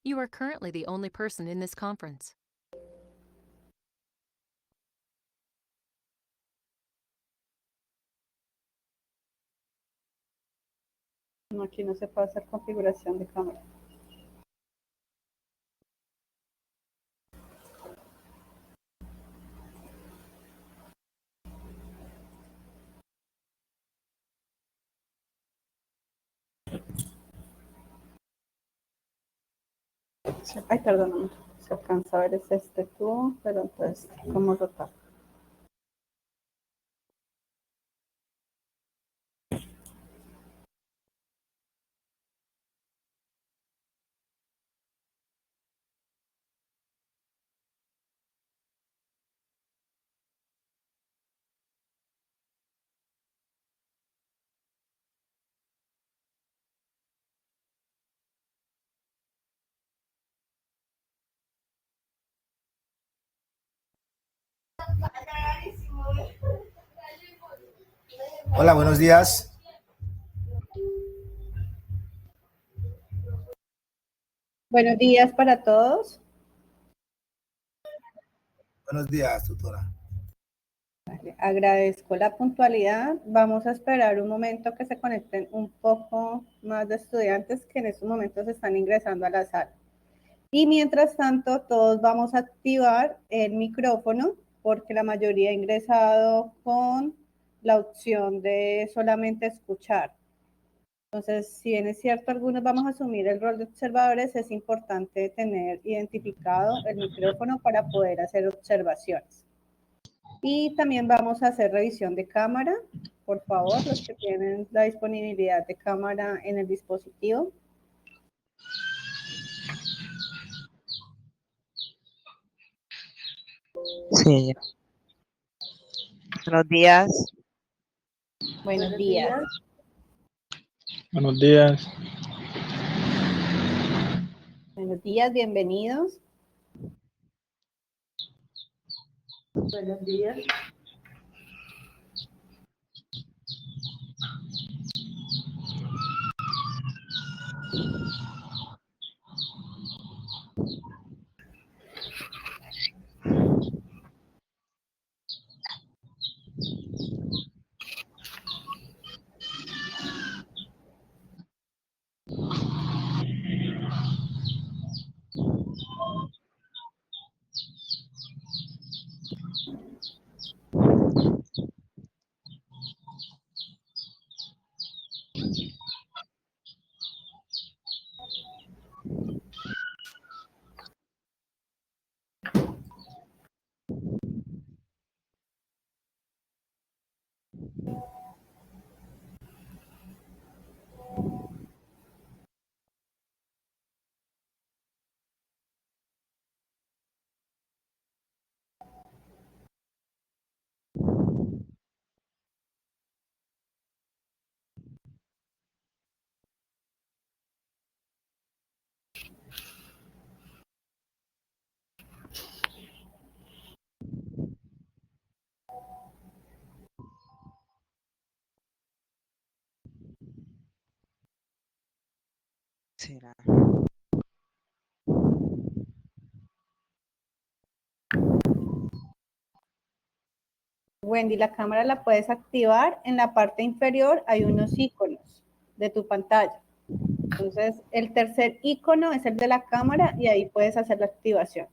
You are currently the only person in this conference. No, aquí no se puede hacer configuración de cámara. Ay, perdón, se alcanza a ver es este tubo, pero entonces, ¿cómo rotar? Hola, buenos días. Buenos días para todos. Buenos días, tutora. Vale, agradezco la puntualidad. Vamos a esperar un momento que se conecten un poco más de estudiantes que en estos momentos están ingresando a la sala. Y mientras tanto, todos vamos a activar el micrófono porque la mayoría ha ingresado con la opción de solamente escuchar. Entonces, si bien es cierto, algunos vamos a asumir el rol de observadores, es importante tener identificado el micrófono para poder hacer observaciones. Y también vamos a hacer revisión de cámara. Por favor, los que tienen la disponibilidad de cámara en el dispositivo. Sí. Buenos días. Buenos días. Buenos días. Buenos días, bienvenidos. Buenos días. Será. Wendy, la cámara la puedes activar. En la parte inferior hay unos iconos de tu pantalla. Entonces, el tercer icono es el de la cámara y ahí puedes hacer la activación.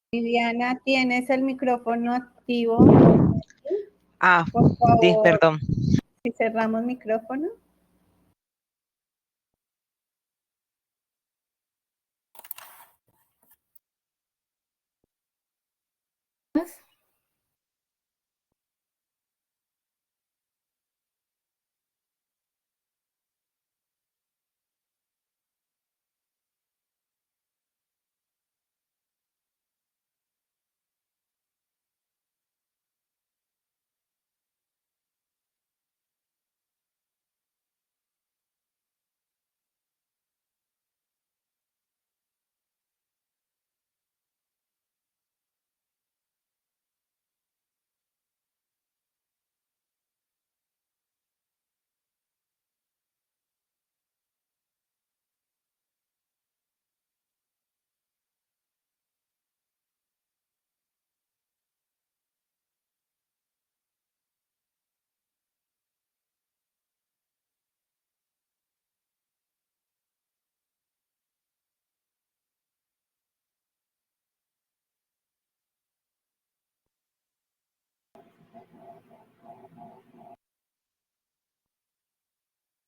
Viviana, ¿tienes el micrófono activo? Ah, Por favor, perdón. si cerramos micrófono.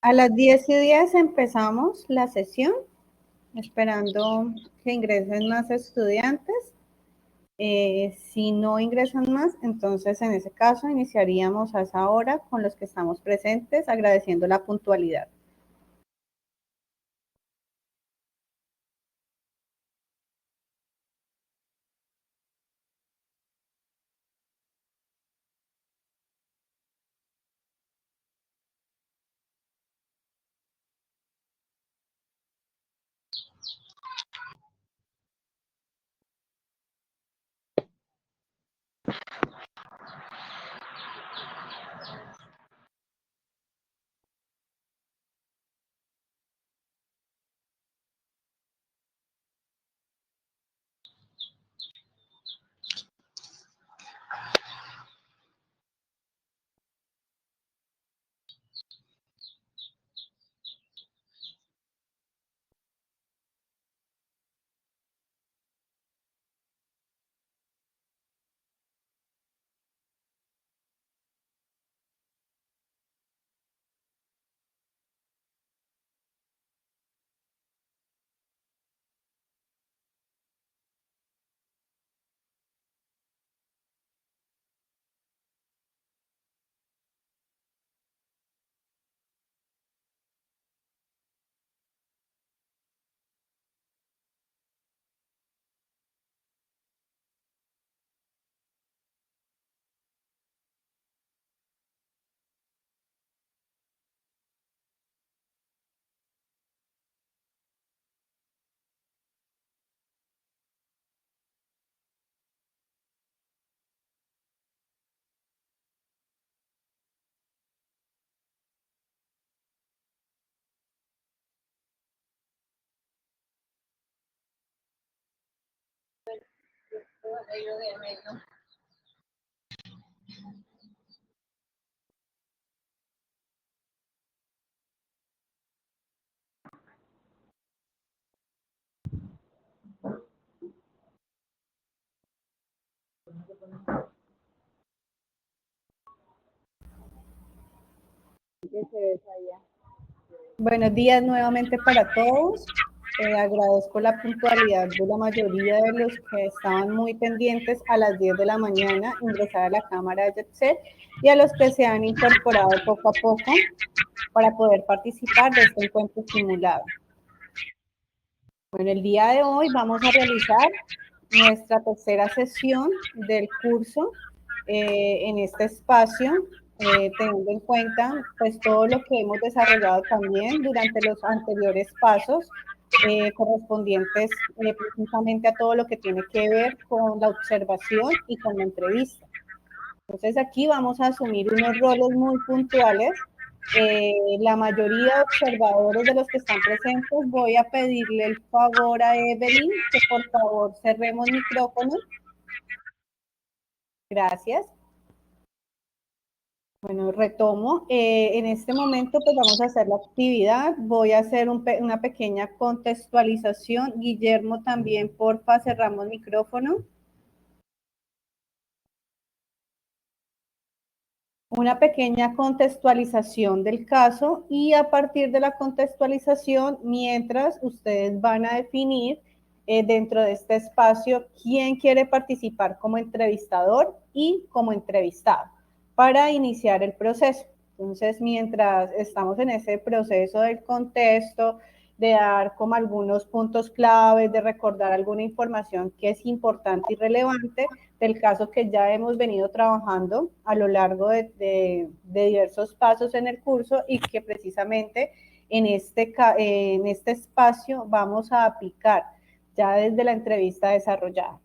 A las 10:10 empezamos la sesión, esperando que ingresen más estudiantes. Si no ingresan más, entonces en ese caso iniciaríamos a esa hora con los que estamos presentes, agradeciendo la puntualidad. Buenos días nuevamente para todos. Agradezco la puntualidad de la mayoría de los que estaban muy pendientes a las 10 de la mañana ingresar a la cámara de JetSet y a los que se han incorporado poco a poco para poder participar de este encuentro simulado. Bueno, el día de hoy vamos a realizar nuestra tercera sesión del curso en este espacio, teniendo en cuenta pues todo lo que hemos desarrollado también durante los anteriores pasos correspondientes precisamente a todo lo que tiene que ver con la observación y con la entrevista. Entonces aquí vamos a asumir unos roles muy puntuales. La mayoría de observadores de los que están presentes, voy a pedirle el favor a Evelyn que por favor cerremos micrófono. Gracias. Bueno, retomo. En este momento pues vamos a hacer la actividad. Voy a hacer una pequeña contextualización. Guillermo también, porfa, cerramos micrófono. Una pequeña contextualización del caso y a partir de la contextualización, mientras ustedes van a definir dentro de este espacio quién quiere participar como entrevistador y como entrevistado para iniciar el proceso. Entonces, mientras estamos en ese proceso del contexto, de dar como algunos puntos claves, de recordar alguna información que es importante y relevante, del caso que ya hemos venido trabajando a lo largo de diversos pasos en el curso y que precisamente en este espacio vamos a aplicar ya desde la entrevista desarrollada.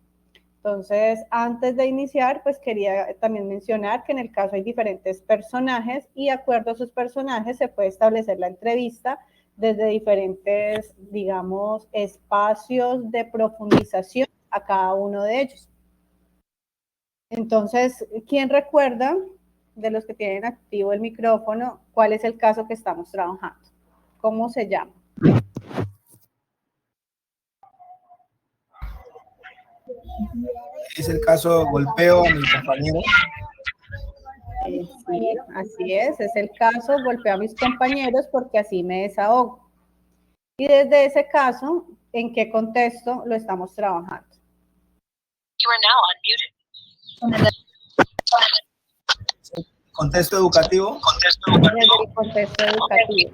Entonces, antes de iniciar, pues quería también mencionar que en el caso hay diferentes personajes y de acuerdo a sus personajes se puede establecer la entrevista desde diferentes, digamos, espacios de profundización a cada uno de ellos. Entonces, ¿quién recuerda de los que tienen activo el micrófono cuál es el caso que estamos trabajando? ¿Cómo se llama? Es el caso golpeo a mi compañero. Sí, así es el caso, golpeo a mis compañeros porque así me desahogo. Y desde ese caso, ¿en qué contexto lo estamos trabajando? Contexto educativo. Desde el contexto educativo.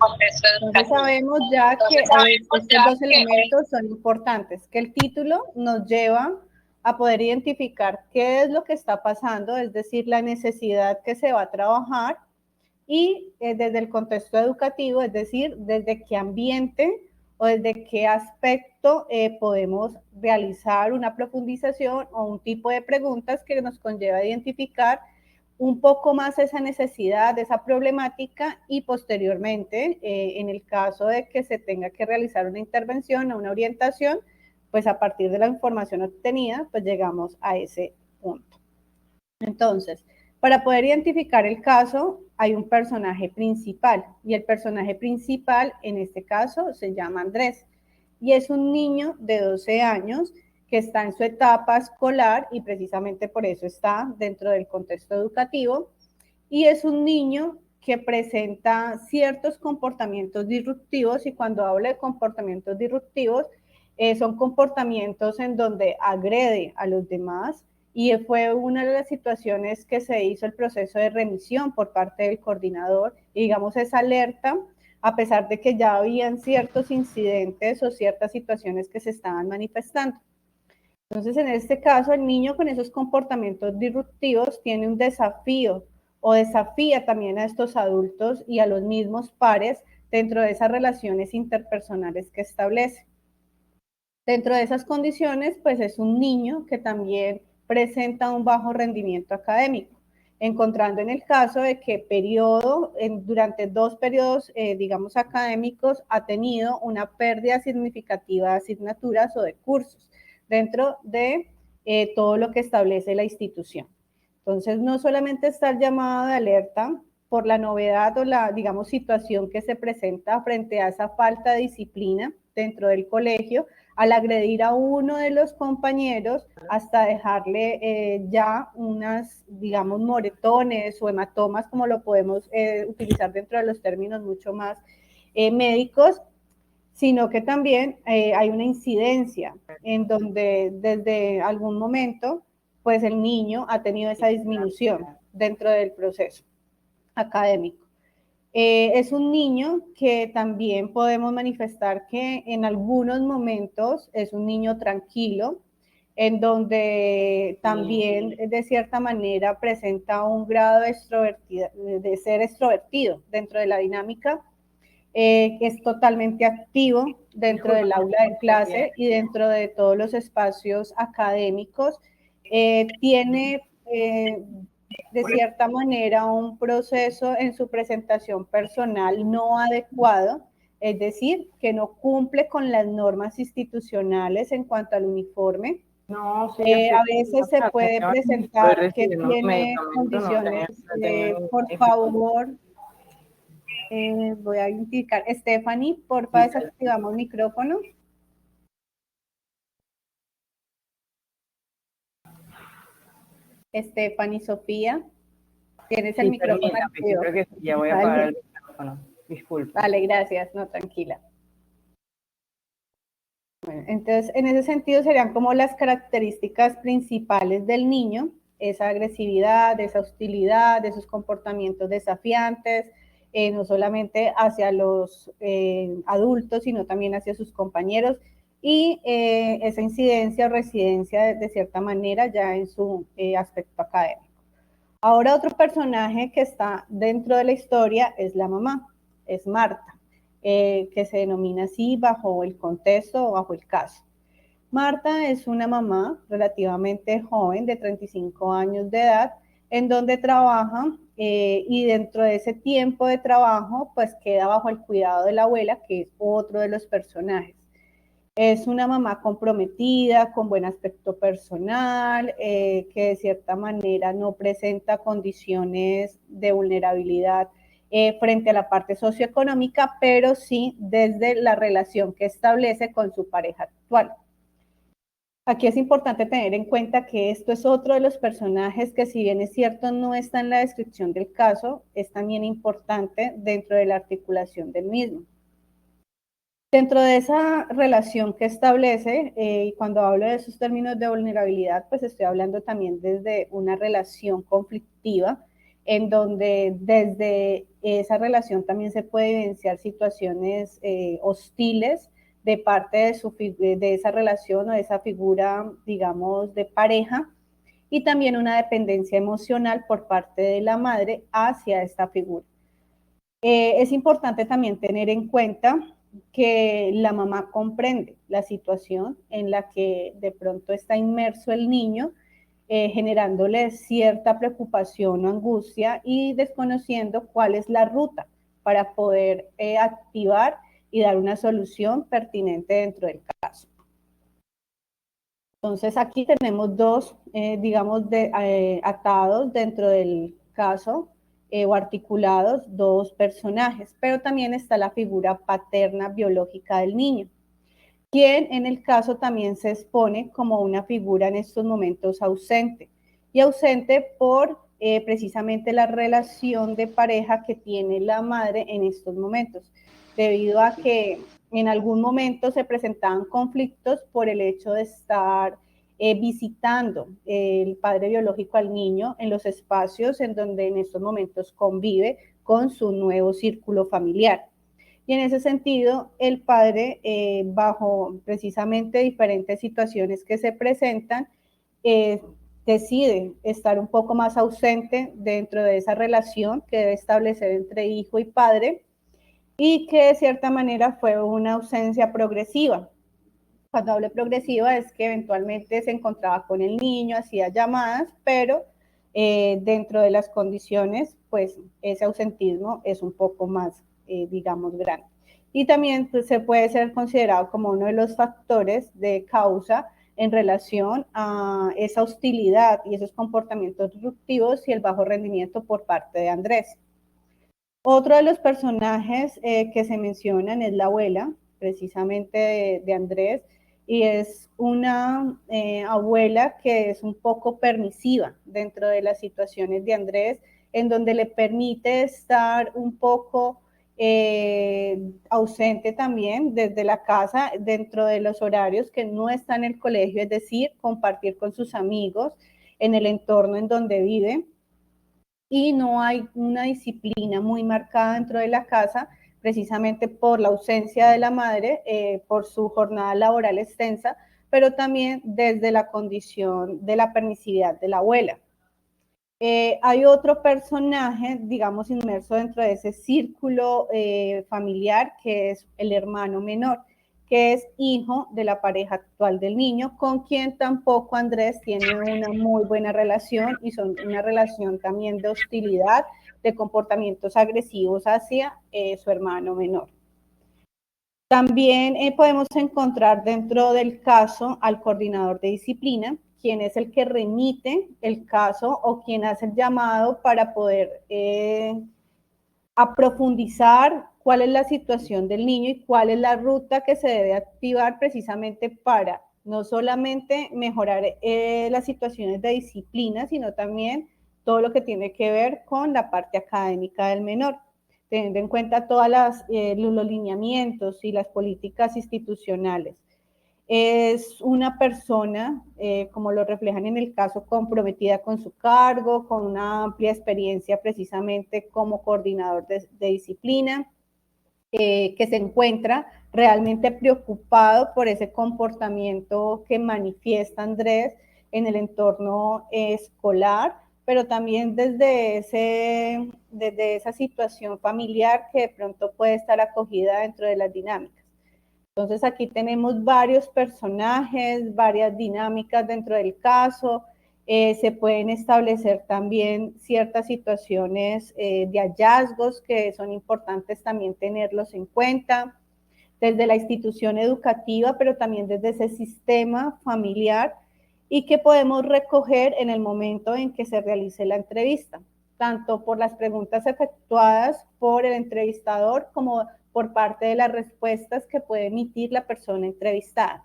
Entonces sabemos ya que estos dos elementos son importantes, que el título nos lleva a poder identificar qué es lo que está pasando, es decir, la necesidad que se va a trabajar, y desde el contexto educativo, es decir, desde qué ambiente o desde qué aspecto podemos realizar una profundización o un tipo de preguntas que nos conlleva a identificar un poco más esa necesidad, esa problemática, y posteriormente, en el caso de que se tenga que realizar una intervención o una orientación, pues a partir de la información obtenida, pues llegamos a ese punto. Entonces, para poder identificar el caso, hay un personaje principal, y el personaje principal en este caso se llama Andrés, y es un niño de 12 años que está en su etapa escolar, y precisamente por eso está dentro del contexto educativo, y es un niño que presenta ciertos comportamientos disruptivos, y cuando hablo de comportamientos disruptivos, son comportamientos en donde agrede a los demás, y fue una de las situaciones que se hizo el proceso de remisión por parte del coordinador, y digamos esa alerta, a pesar de que ya habían ciertos incidentes o ciertas situaciones que se estaban manifestando. Entonces, en este caso, el niño con esos comportamientos disruptivos tiene un desafío o desafía también a estos adultos y a los mismos pares dentro de esas relaciones interpersonales que establece. Dentro de esas condiciones, pues es un niño que también presenta un bajo rendimiento académico, encontrando en el caso de que durante 2 periodos, digamos, académicos, ha tenido una pérdida significativa de asignaturas o de cursos dentro de todo lo que establece la institución. Entonces, no solamente está el llamado de alerta por la novedad o la, digamos, situación que se presenta frente a esa falta de disciplina dentro del colegio, al agredir a uno de los compañeros hasta dejarle ya unas, digamos, moretones o hematomas, como lo podemos utilizar dentro de los términos mucho más médicos, sino que también hay una incidencia en donde desde algún momento, pues el niño ha tenido esa disminución dentro del proceso académico. Es un niño que también podemos manifestar que en algunos momentos es un niño tranquilo, en donde también de cierta manera presenta un grado de ser extrovertido dentro de la dinámica, que es totalmente activo dentro del aula de clase y dentro de todos los espacios académicos. Tiene de cierta manera un proceso en su presentación personal no adecuado, es decir, que no cumple con las normas institucionales en cuanto al uniforme. No, sí, A veces se puede presentar que tiene condiciones, por favor, voy a indicar, Stephanie, porfa, desactivamos micrófono. Stephanie, Sofía, tienes el micrófono activo. Creo que ya voy a apagar el micrófono. Disculpa. Vale, gracias, no, tranquila. Bueno, entonces, en ese sentido serían como las características principales del niño, esa agresividad, esa hostilidad, esos comportamientos desafiantes, no solamente hacia los adultos, sino también hacia sus compañeros, y esa incidencia o residencia de cierta manera ya en su aspecto académico. Ahora otro personaje que está dentro de la historia es la mamá, es Marta, que se denomina así bajo el contexto o bajo el caso. Marta es una mamá relativamente joven, de 35 años de edad, en donde trabaja y dentro de ese tiempo de trabajo, pues queda bajo el cuidado de la abuela, que es otro de los personajes. Es una mamá comprometida, con buen aspecto personal, que de cierta manera no presenta condiciones de vulnerabilidad frente a la parte socioeconómica, pero sí desde la relación que establece con su pareja actual. Aquí es importante tener en cuenta que esto es otro de los personajes que, si bien es cierto no está en la descripción del caso, es también importante dentro de la articulación del mismo. Dentro de esa relación que establece, y cuando hablo de esos términos de vulnerabilidad, pues estoy hablando también desde una relación conflictiva, en donde desde esa relación también se puede evidenciar situaciones hostiles de parte de esa relación o de esa figura, digamos, de pareja, y también una dependencia emocional por parte de la madre hacia esta figura. Es importante también tener en cuenta que la mamá comprende la situación en la que de pronto está inmerso el niño, generándole cierta preocupación o angustia y desconociendo cuál es la ruta para poder activar y dar una solución pertinente dentro del caso. Entonces aquí tenemos dos, digamos, atados dentro del caso o articulados, dos personajes, pero también está la figura paterna biológica del niño, quien en el caso también se expone como una figura en estos momentos ausente, y ausente por precisamente la relación de pareja que tiene la madre en estos momentos, debido a que en algún momento se presentaban conflictos por el hecho de estar visitando el padre biológico al niño en los espacios en donde en estos momentos convive con su nuevo círculo familiar. Y en ese sentido, el padre, bajo precisamente diferentes situaciones que se presentan, decide estar un poco más ausente dentro de esa relación que debe establecer entre hijo y padre, y que de cierta manera fue una ausencia progresiva. Cuando hablo progresiva es que eventualmente se encontraba con el niño, hacía llamadas, pero dentro de las condiciones, pues ese ausentismo es un poco más, digamos, grande. Y también pues, se puede ser considerado como uno de los factores de causa en relación a esa hostilidad y esos comportamientos disruptivos y el bajo rendimiento por parte de Andrés. Otro de los personajes que se mencionan es la abuela, precisamente de Andrés, y es una abuela que es un poco permisiva dentro de las situaciones de Andrés, en donde le permite estar un poco ausente también desde la casa, dentro de los horarios que no está en el colegio, es decir, compartir con sus amigos en el entorno en donde vive. Y no hay una disciplina muy marcada dentro de la casa, precisamente por la ausencia de la madre, por su jornada laboral extensa, pero también desde la condición de la permisividad de la abuela. Hay otro personaje, digamos, inmerso dentro de ese círculo familiar, que es el hermano menor, que es hijo de la pareja actual del niño, con quien tampoco Andrés tiene una muy buena relación, y son una relación también de hostilidad, de comportamientos agresivos hacia su hermano menor. También podemos encontrar dentro del caso al coordinador de disciplina, quien es el que remite el caso o quien hace el llamado para poder profundizar cuál es la situación del niño y cuál es la ruta que se debe activar precisamente para no solamente mejorar las situaciones de disciplina, sino también todo lo que tiene que ver con la parte académica del menor, teniendo en cuenta todos los lineamientos y las políticas institucionales. Es una persona, como lo reflejan en el caso, comprometida con su cargo, con una amplia experiencia precisamente como coordinador de disciplina, que se encuentra realmente preocupado por ese comportamiento que manifiesta Andrés en el entorno escolar, pero también desde esa situación familiar que de pronto puede estar acogida dentro de las dinámicas. Entonces aquí tenemos varios personajes, varias dinámicas dentro del caso. Se pueden establecer también ciertas situaciones de hallazgos que son importantes también tenerlos en cuenta, desde la institución educativa, pero también desde ese sistema familiar, y que podemos recoger en el momento en que se realice la entrevista, tanto por las preguntas efectuadas por el entrevistador como por parte de las respuestas que puede emitir la persona entrevistada.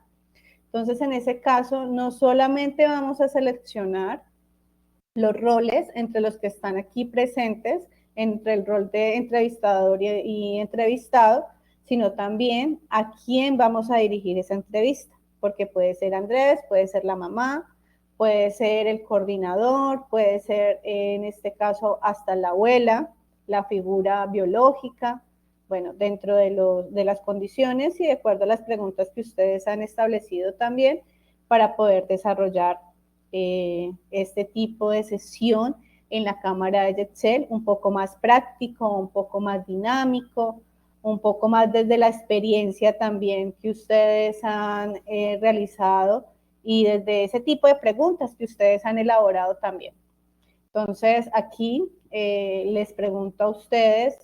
Entonces, en ese caso, no solamente vamos a seleccionar los roles entre los que están aquí presentes, entre el rol de entrevistador y entrevistado, sino también a quién vamos a dirigir esa entrevista, porque puede ser Andrés, puede ser la mamá, puede ser el coordinador, puede ser, en este caso, hasta la abuela, la figura biológica, bueno, dentro de las condiciones y de acuerdo a las preguntas que ustedes han establecido también para poder desarrollar este tipo de sesión en la cámara de Excel, un poco más práctico, un poco más dinámico, un poco más desde la experiencia también que ustedes han realizado y desde ese tipo de preguntas que ustedes han elaborado también. Entonces, aquí les pregunto a ustedes,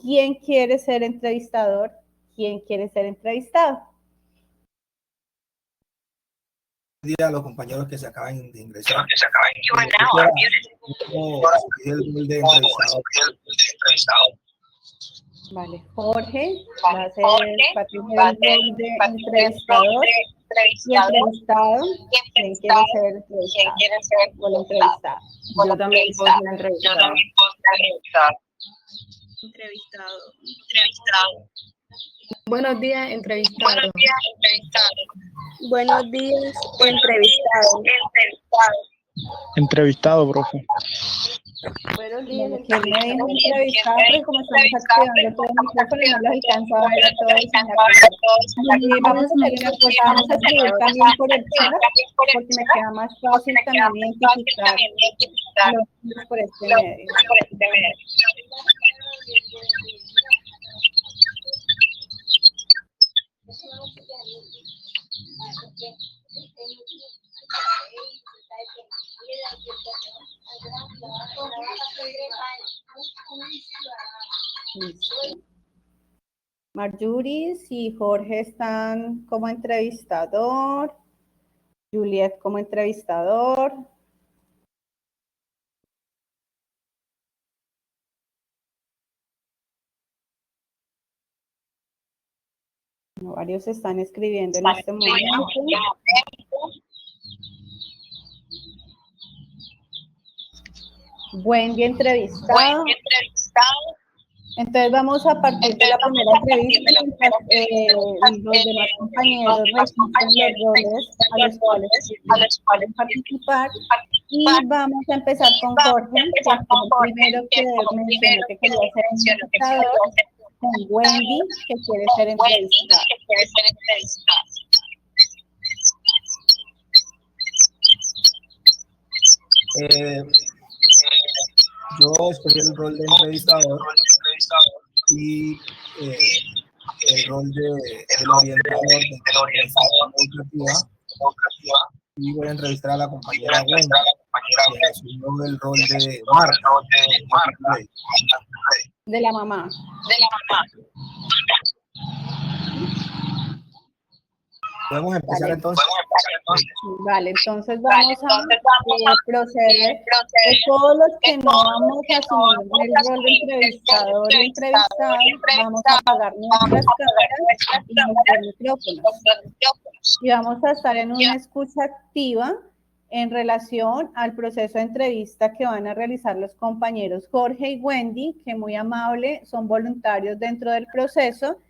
¿quién quiere ser entrevistador? ¿Quién quiere ser entrevistado? Buenos días a los compañeros que se acaban de ingresar. El rol de entrevistador. Vale, Jorge va a ser el rol de entrevistador y entrevistado. ¿Quién quiere ser entrevistado? O la entrevistada. Yo también puedo ser entrevistado. Entrevistado. Buenos días, entrevistado. Buenos días, entrevistado. Entrevistado, profe. Buenos días, ¿Quién me dijo entrevistado? Porque como estamos activando todo el micrófono, no los alcanzo a ver a todos en la cámara. Y vamos a hacer una cosa, vamos a escribir también por el chat, porque me queda más fácil también identificar los por este medio. Marjuris y Jorge están como entrevistador, Juliet como entrevistador. No, varios están escribiendo en este momento. Wendy entrevistado. Entonces vamos a partir de la primera entrevista, los demás compañeros registran los roles a los cuales pueden participar y vamos a empezar con Jorge, que fue el primero que mencionó que quería ser entrevistador, con Wendy, que quiere ser entrevistada. Yo escogí el rol de entrevistador y el rol del orientador educativa, y voy a entrevistar a la compañera Wendy, que asumió el rol de Marta. De la mamá. Podemos empezar entonces. Vale, entonces vamos a proceder de todos los que no vamos a asumir el rol de entrevistador y entrevistado, vamos a apagar nuestras cámaras y nuestros micrófonos. Y vamos a estar en una escucha activa en relación al proceso de entrevista que van a realizar los compañeros Jorge y Wendy, que muy amable, son voluntarios dentro del proceso.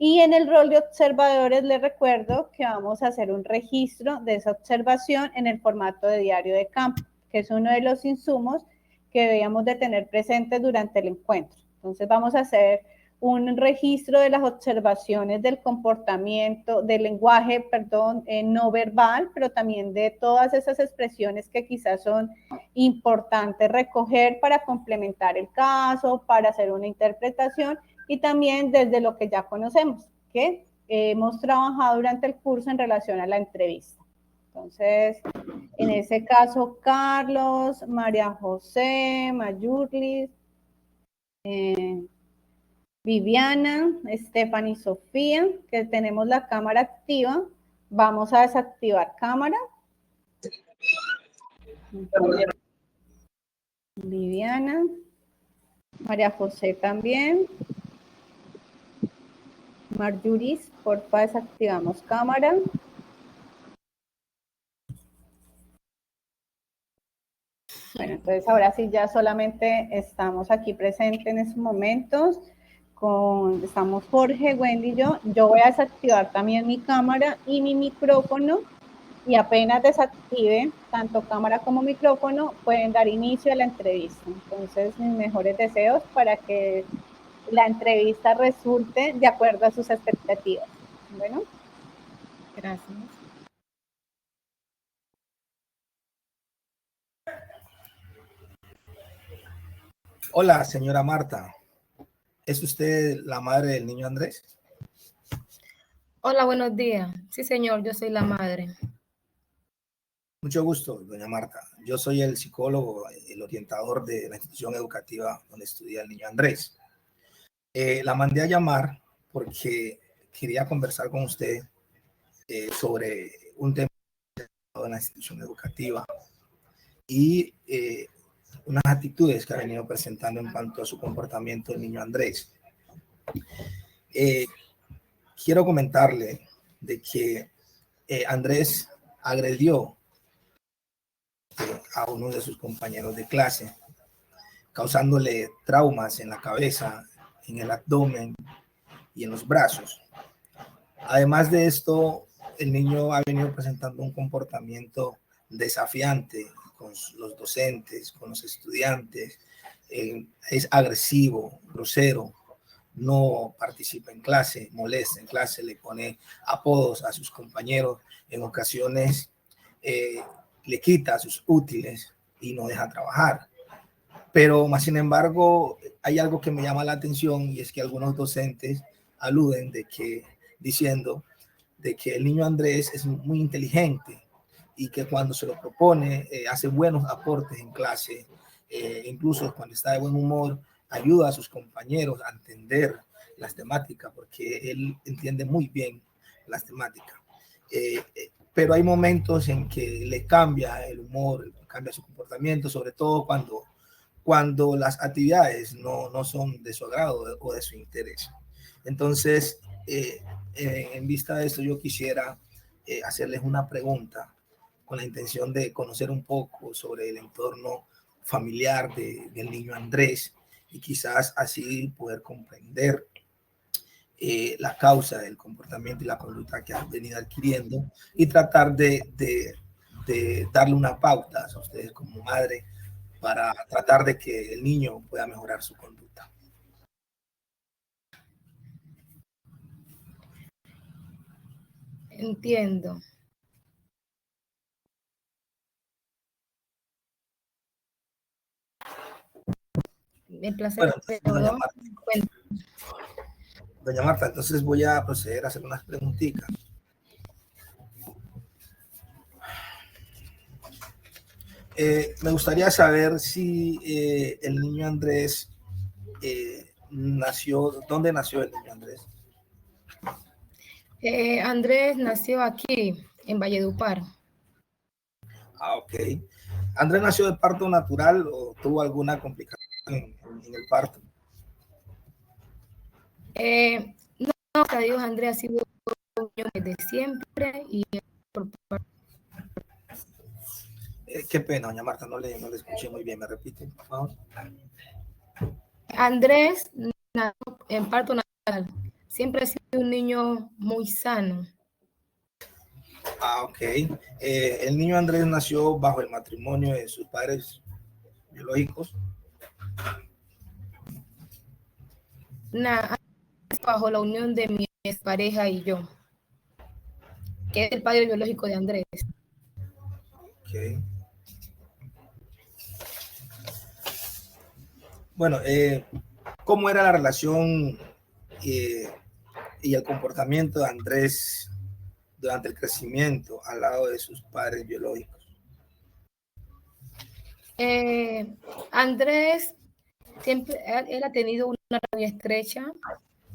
Y en el rol de observadores les recuerdo que vamos a hacer un registro de esa observación en el formato de diario de campo, que es uno de los insumos que debíamos de tener presentes durante el encuentro. Entonces vamos a hacer un registro de las observaciones del comportamiento, del lenguaje, no verbal, pero también de todas esas expresiones que quizás son importantes recoger para complementar el caso, para hacer una interpretación, y también desde lo que ya conocemos, que hemos trabajado durante el curso en relación a la entrevista. Entonces, en ese caso, Carlos, María José, Mayurlis, Viviana, Stephanie, Sofía, que tenemos la cámara activa. Vamos a desactivar cámara. Viviana, María José también. Marjuris, porfa, desactivamos cámara. Bueno, entonces ahora sí ya solamente estamos aquí presentes en estos momentos. Estamos Jorge, Wendy y yo. Yo voy a desactivar también mi cámara y mi micrófono y apenas desactive tanto cámara como micrófono pueden dar inicio a la entrevista. Entonces mis mejores deseos para que la entrevista resulte de acuerdo a sus expectativas. Bueno, gracias. Hola, señora Marta. ¿Es usted la madre del niño Andrés? Hola, buenos días. Sí, señor, yo soy la madre. Mucho gusto, doña Marta. Yo soy el psicólogo, el orientador de la institución educativa donde estudia el niño Andrés. La mandé a llamar porque quería conversar con usted sobre un tema en la institución educativa y unas actitudes que ha venido presentando en cuanto a su comportamiento el niño Andrés. Quiero comentarle de que Andrés agredió a uno de sus compañeros de clase, causándole traumas en la cabeza, en el abdomen y en los brazos. Además de esto, el niño ha venido presentando un comportamiento desafiante con los docentes, con los estudiantes, es agresivo, grosero, no participa en clase, molesta en clase, le pone apodos a sus compañeros, en ocasiones le quita sus útiles y no deja trabajar. Pero más sin embargo, hay algo que me llama la atención y es que algunos docentes aluden diciendo de que el niño Andrés es muy inteligente y que cuando se lo propone hace buenos aportes en clase, incluso cuando está de buen humor, ayuda a sus compañeros a entender las temáticas porque él entiende muy bien las temáticas. Pero hay momentos en que le cambia el humor, cambia su comportamiento, sobre todo cuando las actividades no son de su agrado o de su interés. Entonces, en vista de esto, yo quisiera hacerles una pregunta con la intención de conocer un poco sobre el entorno familiar del niño Andrés y quizás así poder comprender la causa del comportamiento y la conducta que ha venido adquiriendo y tratar de darle una pauta a ustedes como madre para tratar de que el niño pueda mejorar su conducta. Entiendo. El placer Bueno, de doña todo. Marta, doña Marta, entonces voy a proceder a hacer unas preguntitas. Me gustaría saber si el niño Andrés ¿dónde nació el niño Andrés? Andrés nació aquí, en Valledupar. Ah, ok. ¿Andrés nació de parto natural o tuvo alguna complicación en el parto? No, gracias a Dios, Andrés ha sido un niño desde siempre y por Qué pena, doña Marta, no le escuché muy bien. ¿Me repite, por favor? Andrés nació en parto natural. Siempre ha sido un niño muy sano. Ah, ok. El niño Andrés nació bajo el matrimonio de sus padres biológicos. Bajo la unión de mi expareja y yo, que es el padre biológico de Andrés. Ok. Bueno, ¿cómo era la relación y el comportamiento de Andrés durante el crecimiento al lado de sus padres biológicos? Andrés siempre, él ha tenido una relación muy estrecha,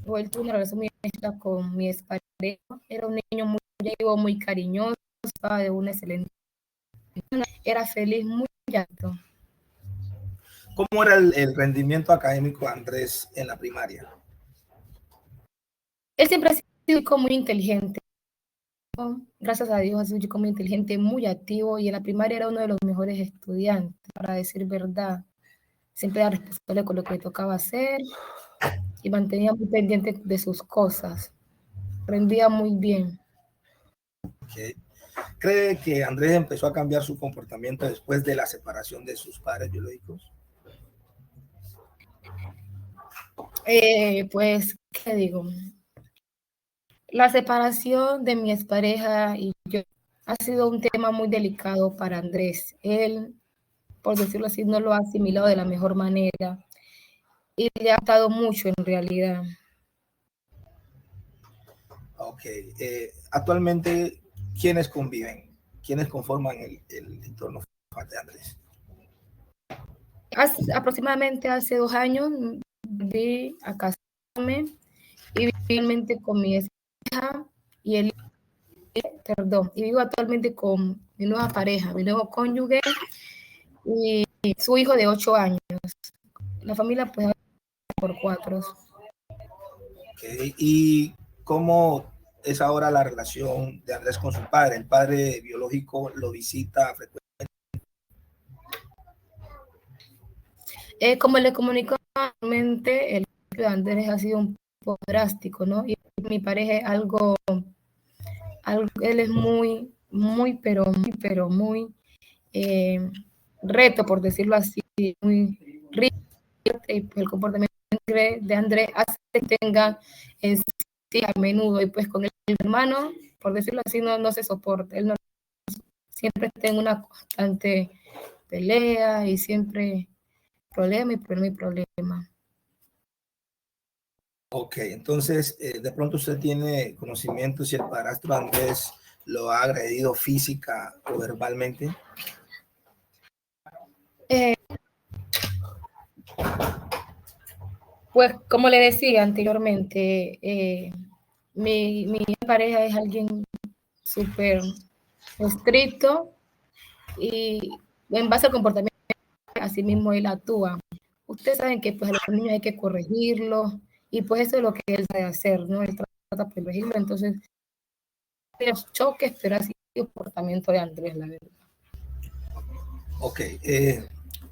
o él tuvo una relación muy estrecha con mi expareja. Era un niño muy cariñoso, de una excelente, era feliz, muy alto. ¿Cómo era el rendimiento académico de Andrés en la primaria? Él siempre ha sido muy inteligente, gracias a Dios, ha sido un chico muy inteligente, muy activo, y en la primaria era uno de los mejores estudiantes, para decir verdad. Siempre era responsable con lo que le tocaba hacer y mantenía muy pendiente de sus cosas. Rendía muy bien. Ok. ¿Cree que Andrés empezó a cambiar su comportamiento después de la separación de sus padres biológicos? Pues, ¿qué digo? La separación de mi expareja y yo ha sido un tema muy delicado para Andrés. Él, por decirlo así, no lo ha asimilado de la mejor manera y le ha costado mucho en realidad. Ok. Actualmente, ¿quiénes conviven? ¿Quiénes conforman el entorno de Andrés? Aproximadamente hace 2 años volví a casarme y realmente con mi hija y y vivo actualmente con mi nueva pareja, mi nuevo cónyuge y su hijo de 8 años. La familia pues por 4. Okay. ¿Y cómo es ahora la relación de Andrés con su padre? ¿El padre biológico lo visita frecuentemente? Como le comunico normalmente, el cambio de Andrés ha sido un poco drástico, ¿no? Y mi pareja es algo él es pero muy reto, por decirlo así, muy rígido, y pues el comportamiento de Andrés hace que tenga en sí a menudo, y pues con el hermano, por decirlo así, no se soporta. Él no, siempre está en una constante pelea y siempre problema y problema. Ok, entonces de pronto usted tiene conocimiento si el padrastro Andrés lo ha agredido física o verbalmente. Pues como le decía anteriormente, mi pareja es alguien súper estricto y en base al comportamiento, así mismo él actúa. Ustedes saben que pues a los niños hay que corregirlos y pues eso es lo que él sabe hacer, ¿no? Él trata de corregirlo, entonces los choques, pero así el comportamiento de Andrés, la verdad. Ok,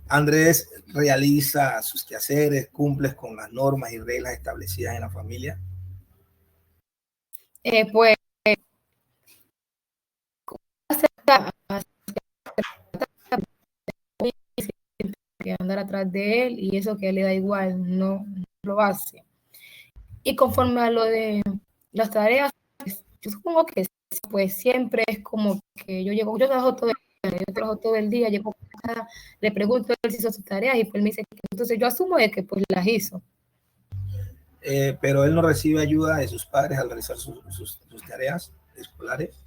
Andrés realiza sus quehaceres, cumple con las normas y reglas establecidas en la familia. Pues andar atrás de él y eso que le da igual, no lo hace. Y conforme a lo de las tareas, pues, yo supongo que pues siempre es como que yo trabajo todo el día, llego a casa, le pregunto él si hizo sus tareas y pues él me dice que entonces yo asumo de que pues las hizo. Pero él no recibe ayuda de sus padres al realizar sus tareas escolares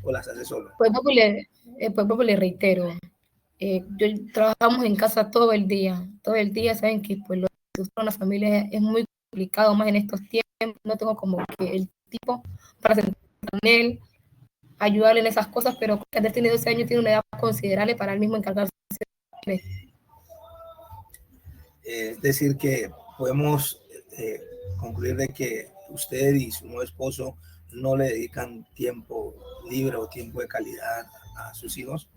o las hace solo. Pues le reitero, trabajamos en casa todo el día, saben que pues lo que usa una familia es muy complicado, más en estos tiempos, no tengo como que el tipo para sentarme con él, ayudarle en esas cosas, pero Andrés tiene 12 años, tiene una edad considerable para él mismo encargarse de él. Es decir, que podemos concluir de que usted y su nuevo esposo no le dedican tiempo libre o tiempo de calidad a sus hijos.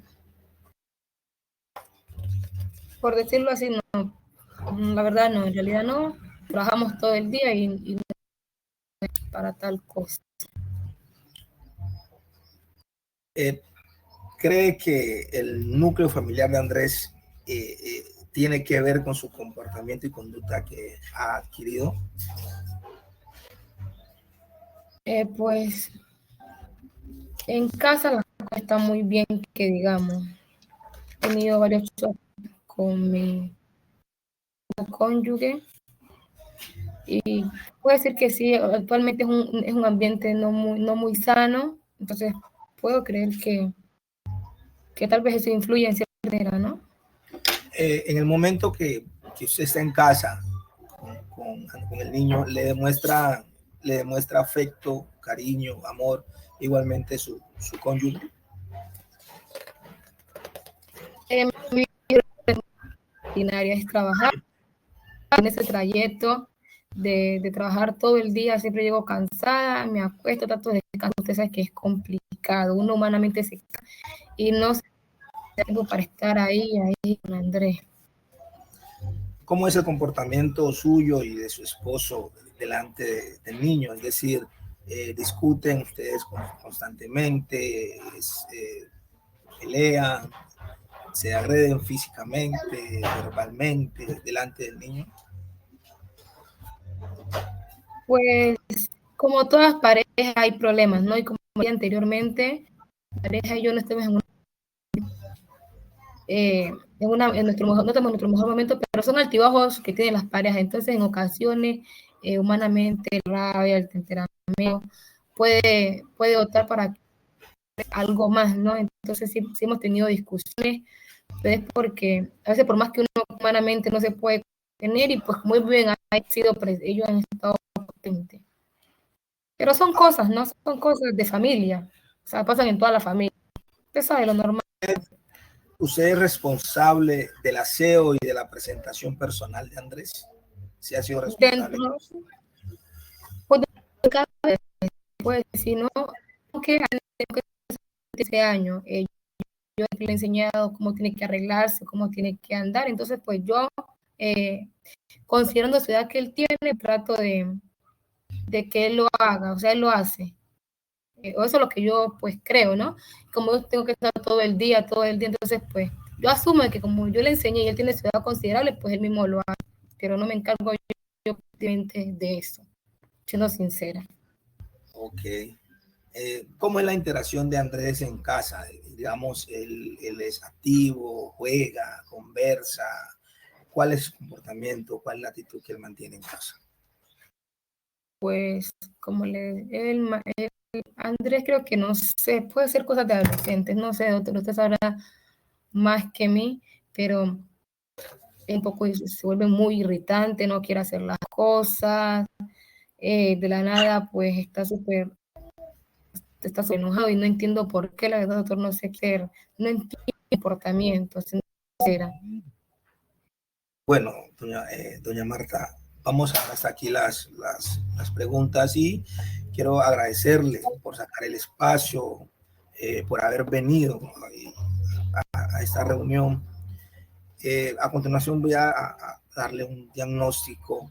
Por decirlo así, no, la verdad no, en realidad no, trabajamos todo el día y no para tal cosa. ¿Cree que el núcleo familiar de Andrés tiene que ver con su comportamiento y conducta que ha adquirido? Pues en casa las cosas están muy bien, que digamos. He tenido varios choques con mi cónyuge y puedo decir que sí, actualmente es un ambiente no muy sano, entonces puedo creer que tal vez eso influye en cierta manera, ¿no? En el momento que usted está en casa con el niño, le demuestra afecto, cariño, amor, igualmente su cónyuge. Mi ordinaria es trabajar en ese trayecto de trabajar todo el día, siempre llego cansada día me acuesto, trato de descansar, usted sabe que es complicado, uno humanamente se cansa y no se tiene tiempo para estar ahí con Andrés. ¿Cómo es el comportamiento suyo y de su esposo delante del niño? Es decir, discuten ustedes constantemente, pelean, se agreden físicamente, verbalmente, delante del niño. Pues como todas parejas hay problemas, ¿no? Y como dije anteriormente, la pareja y yo no estamos en nuestro mejor momento, pero son altibajos que tienen las parejas. Entonces, en ocasiones, humanamente, el rabia, el temperamento, puede optar para algo más, ¿no? Entonces, sí hemos tenido discusiones, pero es porque a veces por más que uno humanamente no se puede tener, y pues muy bien ellos han estado presentes. Pero son cosas, ¿no? Son cosas de familia, o sea, pasan en toda la familia. Usted sabe lo normal. ¿Usted es responsable del aseo y de la presentación personal de Andrés? ¿Sí ha sido responsable? Dentro, pues, de cada vez, puede decir, ¿no? Aunque ese año yo le he enseñado cómo tiene que arreglarse, cómo tiene que andar, entonces pues yo, considerando la edad que él tiene, trato de que él lo haga, o sea, él lo hace. O eso es lo que yo pues creo, ¿no? Como yo tengo que estar todo el día, entonces pues yo asumo que como yo le enseñé y él tiene su edad considerable, pues él mismo lo hace, pero no me encargo yo de eso, siendo sincera. Ok. ¿Cómo es la interacción de Andrés en casa? Digamos, él es activo, juega, conversa. ¿Cuál es su comportamiento? ¿Cuál es la actitud que él mantiene en casa? Pues como Andrés creo que no sé, puede ser cosas de adolescentes, no sé, usted sabrá más que mí, pero un poco se vuelve muy irritante, no quiere hacer las cosas, de la nada pues está súper enojado y no entiendo por qué, la verdad, doctor, no sé qué, no entiendo el comportamiento, sincera. Bueno, doña Marta, vamos hasta aquí las preguntas y quiero agradecerle por sacar el espacio, por haber venido a esta reunión. A continuación voy a darle un diagnóstico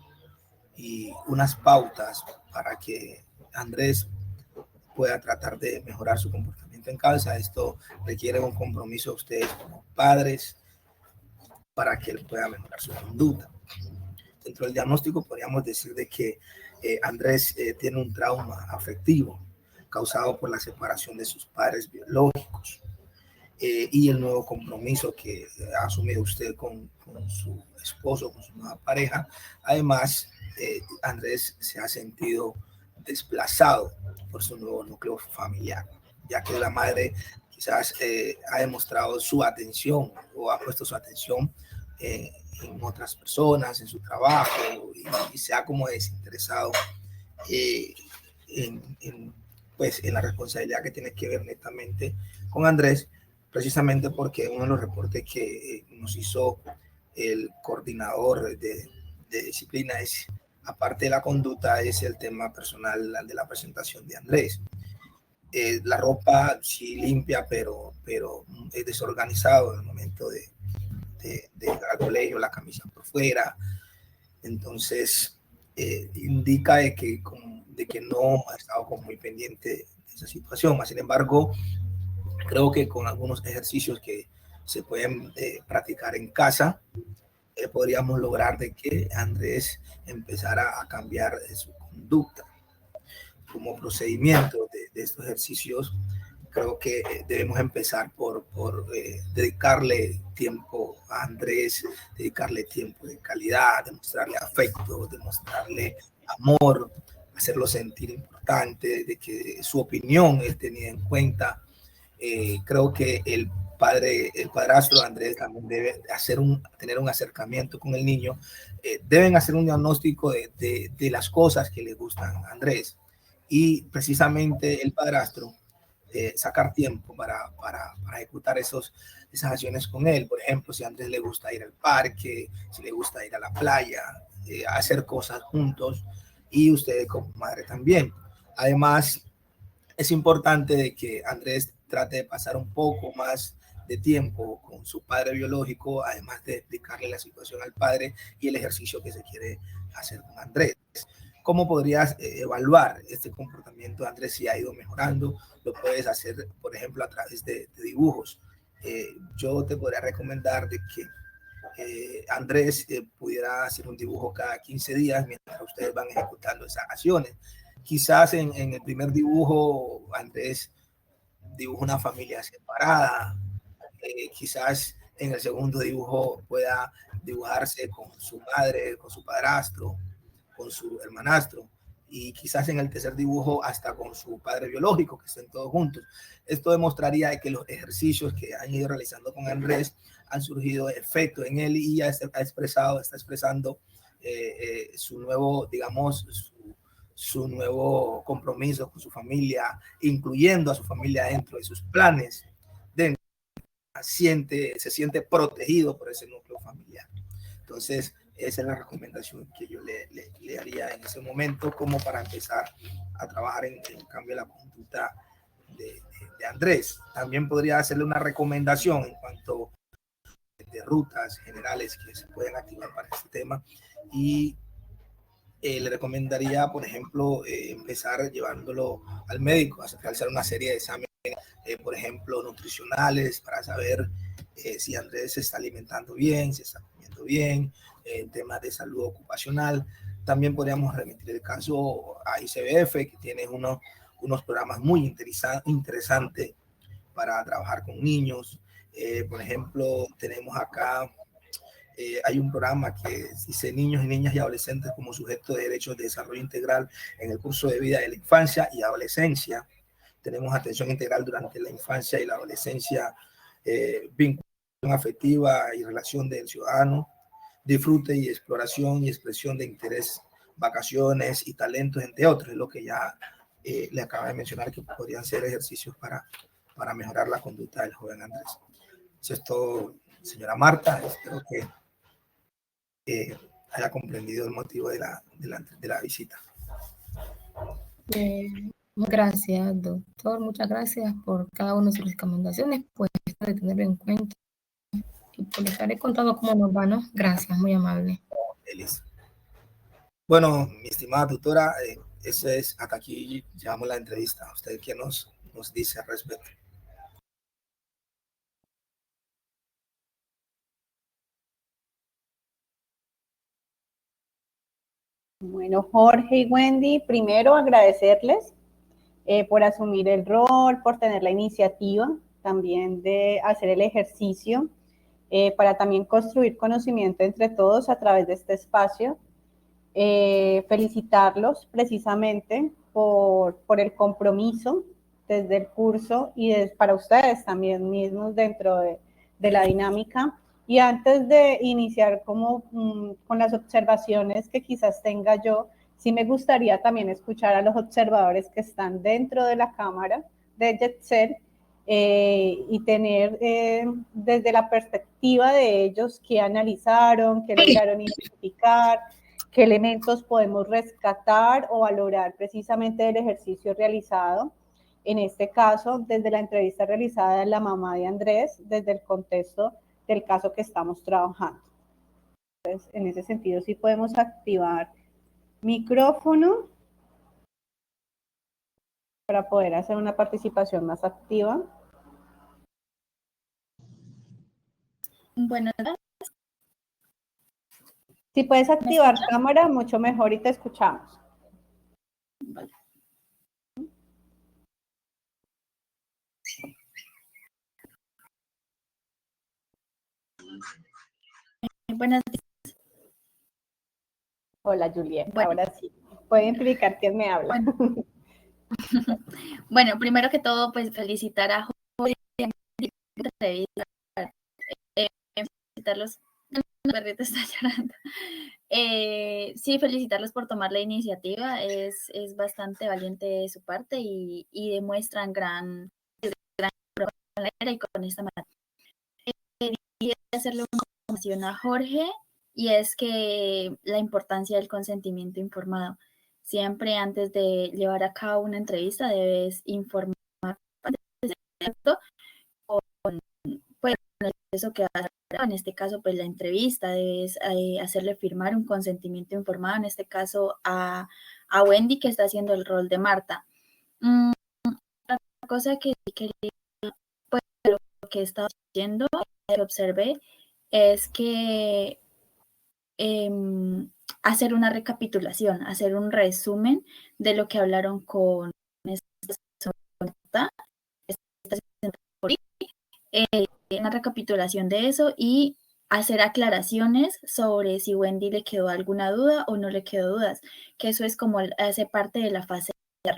y unas pautas para que Andrés pueda tratar de mejorar su comportamiento en casa. Esto requiere un compromiso de ustedes como padres para que él pueda mejorar su conducta. Dentro del diagnóstico podríamos decir de que Andrés tiene un trauma afectivo causado por la separación de sus padres biológicos y el nuevo compromiso que ha asumido usted con su esposo, con su nueva pareja. Además, Andrés se ha sentido desplazado por su nuevo núcleo familiar, ya que la madre quizás ha demostrado su atención o ha puesto su atención en otras personas, en su trabajo, y se ha como desinteresado pues, en la responsabilidad que tiene que ver netamente con Andrés, precisamente porque uno de los reportes que nos hizo el coordinador de disciplina es, aparte de la conducta, es el tema personal de la presentación de Andrés. La ropa sí limpia, pero es desorganizado en el momento de al colegio, la camisa por fuera. Entonces, indica de que no ha estado como muy pendiente de esa situación. Sin embargo, creo que con algunos ejercicios que se pueden practicar en casa, podríamos lograr de que Andrés empezara a cambiar su conducta. Como procedimiento de estos ejercicios, creo que debemos empezar por dedicarle tiempo a Andrés, dedicarle tiempo de calidad, demostrarle afecto, demostrarle amor, hacerlo sentir importante, de que su opinión es tenida en cuenta. Creo que el padrastro de Andrés también debe tener un acercamiento con el niño. Deben hacer un diagnóstico de las cosas que le gustan a Andrés, y precisamente el padrastro sacar tiempo para ejecutar esas acciones con él. Por ejemplo, si a Andrés le gusta ir al parque, si le gusta ir a la playa, hacer cosas juntos, y ustedes como madre también. Además, es importante de que Andrés trate de pasar un poco más de tiempo con su padre biológico, además de explicarle la situación al padre y el ejercicio que se quiere hacer con Andrés. ¿Cómo podrías evaluar este comportamiento de Andrés si ha ido mejorando? Lo puedes hacer, por ejemplo, a través de dibujos. Yo te podría recomendar de que Andrés pudiera hacer un dibujo cada 15 días mientras ustedes van ejecutando esas acciones. Quizás en el primer dibujo Andrés dibuja una familia separada, quizás en el segundo dibujo pueda dibujarse con su madre, con su padrastro, con su hermanastro, y quizás en el tercer dibujo hasta con su padre biológico, que estén todos juntos. Esto demostraría que los ejercicios que han ido realizando con Andrés han surgido efecto en él y ya está expresando su nuevo, digamos, su nuevo compromiso con su familia, incluyendo a su familia dentro de sus planes. Se siente protegido por ese núcleo familiar. Entonces, esa es la recomendación que yo le haría en ese momento, como para empezar a trabajar en cambio de la conducta de Andrés. También podría hacerle una recomendación en cuanto de rutas generales que se pueden activar para este tema, y le recomendaría, por ejemplo, empezar llevándolo al médico a realizar una serie de exámenes, por ejemplo, nutricionales, para saber si Andrés se está alimentando bien, si está comiendo bien, temas de salud ocupacional. También podríamos remitir el caso a ICBF, que tiene unos programas muy interesantes para trabajar con niños. Por ejemplo, tenemos acá, hay un programa que dice niños y niñas y adolescentes como sujeto de derechos de desarrollo integral en el curso de vida de la infancia y adolescencia. Tenemos atención integral durante la infancia y la adolescencia, vinculación afectiva y relación del ciudadano, disfrute y exploración y expresión de interés, vacaciones y talentos, entre otros, es lo que ya le acaba de mencionar, que podrían ser ejercicios para mejorar la conducta del joven Andrés. Eso es todo, señora Marta. Espero que haya comprendido el motivo de la visita. Gracias, doctor. Muchas gracias por cada una de sus recomendaciones, pues de tenerlo en cuenta. Y pues le estaré contando cómo nos va, ¿no? Gracias, muy amable. Feliz. Bueno, mi estimada tutora, eso es, hasta aquí llevamos la entrevista. ¿Usted qué nos dice al respecto? Bueno, Jorge y Wendy, primero agradecerles por asumir el rol, por tener la iniciativa también de hacer el ejercicio, para también construir conocimiento entre todos a través de este espacio. Felicitarlos precisamente por el compromiso desde el curso y para ustedes también mismos dentro de la dinámica. Y antes de iniciar con las observaciones que quizás tenga yo, sí me gustaría también escuchar a los observadores que están dentro de la cámara de JetSet, y tener desde la perspectiva de ellos qué analizaron, qué lograron identificar, qué elementos podemos rescatar o valorar precisamente del ejercicio realizado. En este caso, desde la entrevista realizada de la mamá de Andrés, desde el contexto del caso que estamos trabajando. Entonces, en ese sentido, sí podemos activar micrófono para poder hacer una participación más activa. Bueno, si puedes activar cámara, mucho mejor y te escuchamos. Vale. Buenas noches. Hola, Juliet. Bueno, ahora sí. Puede implicar quién me habla. Bueno. Bueno, primero que todo, pues felicitar a Jorge, felicitarlos. El perrito está llorando. Sí, felicitarlos por tomar la iniciativa. Es bastante valiente de su parte y demuestran gran manera y con esta manera. Quería hacerle una información a Jorge, y es que la importancia del consentimiento informado. siempre antes de llevar a cabo una entrevista debes informar con pues, eso que vas a hacer. En este caso, pues la entrevista, debes hacerle firmar un consentimiento informado, en este caso a Wendy, que está haciendo el rol de Marta. Otra cosa que quería, pues, lo que he estado haciendo, que observé, es que hacer una recapitulación, hacer un resumen de lo que hablaron con una recapitulación de eso y hacer aclaraciones sobre si Wendy le quedó alguna duda o no le quedó dudas, que eso es como hace parte de la fase de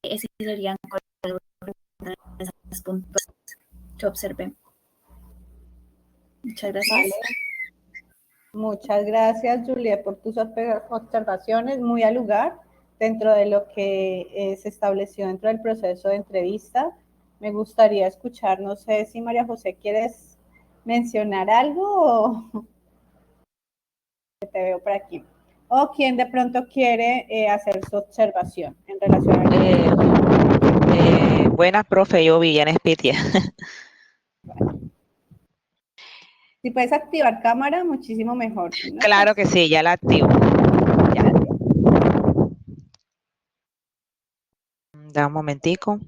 ese serían los puntos que observé. Muchas gracias. Vale. Muchas gracias, Juliet, por tus observaciones, muy al lugar dentro de lo que se estableció dentro del proceso de entrevista. Me gustaría escuchar, no sé si María José quieres mencionar algo o te veo por aquí. O quien de pronto quiere hacer su observación en relación a... Buenas, profe, yo Viviana Espitia. Si puedes activar cámara, muchísimo mejor. ¿No? Claro que sí, ya la activo. Ya. Da un momentico.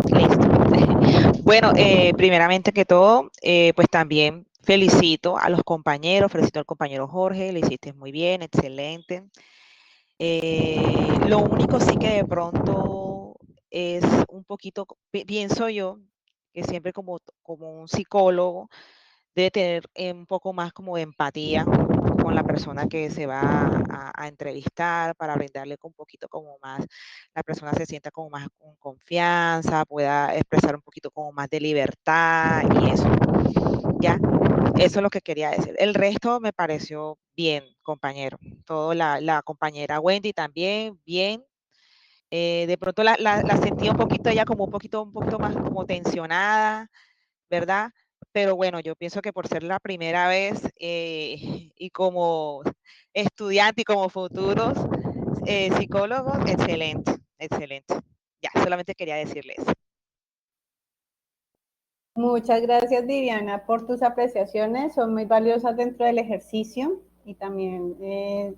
Listo. Bueno, primeramente que todo, pues también felicito a los compañeros, felicito al compañero Jorge, le hiciste muy bien, excelente. Lo único sí que de pronto es un poquito, pienso yo, que siempre como un psicólogo debe tener un poco más como de empatía con la persona que se va a entrevistar para brindarle un poquito como más, la persona se sienta como más con confianza, pueda expresar un poquito como más de libertad y eso. Ya, eso es lo que quería decir. El resto me pareció bien, compañero. Todo la compañera Wendy también, bien. De pronto la sentí un poquito ella como un poquito más como tensionada, ¿verdad? Pero bueno, yo pienso que por ser la primera vez y como estudiante y como futuros psicólogos, excelente, excelente. Ya, solamente quería decirles. Muchas gracias, Viviana, por tus apreciaciones. Son muy valiosas dentro del ejercicio y también,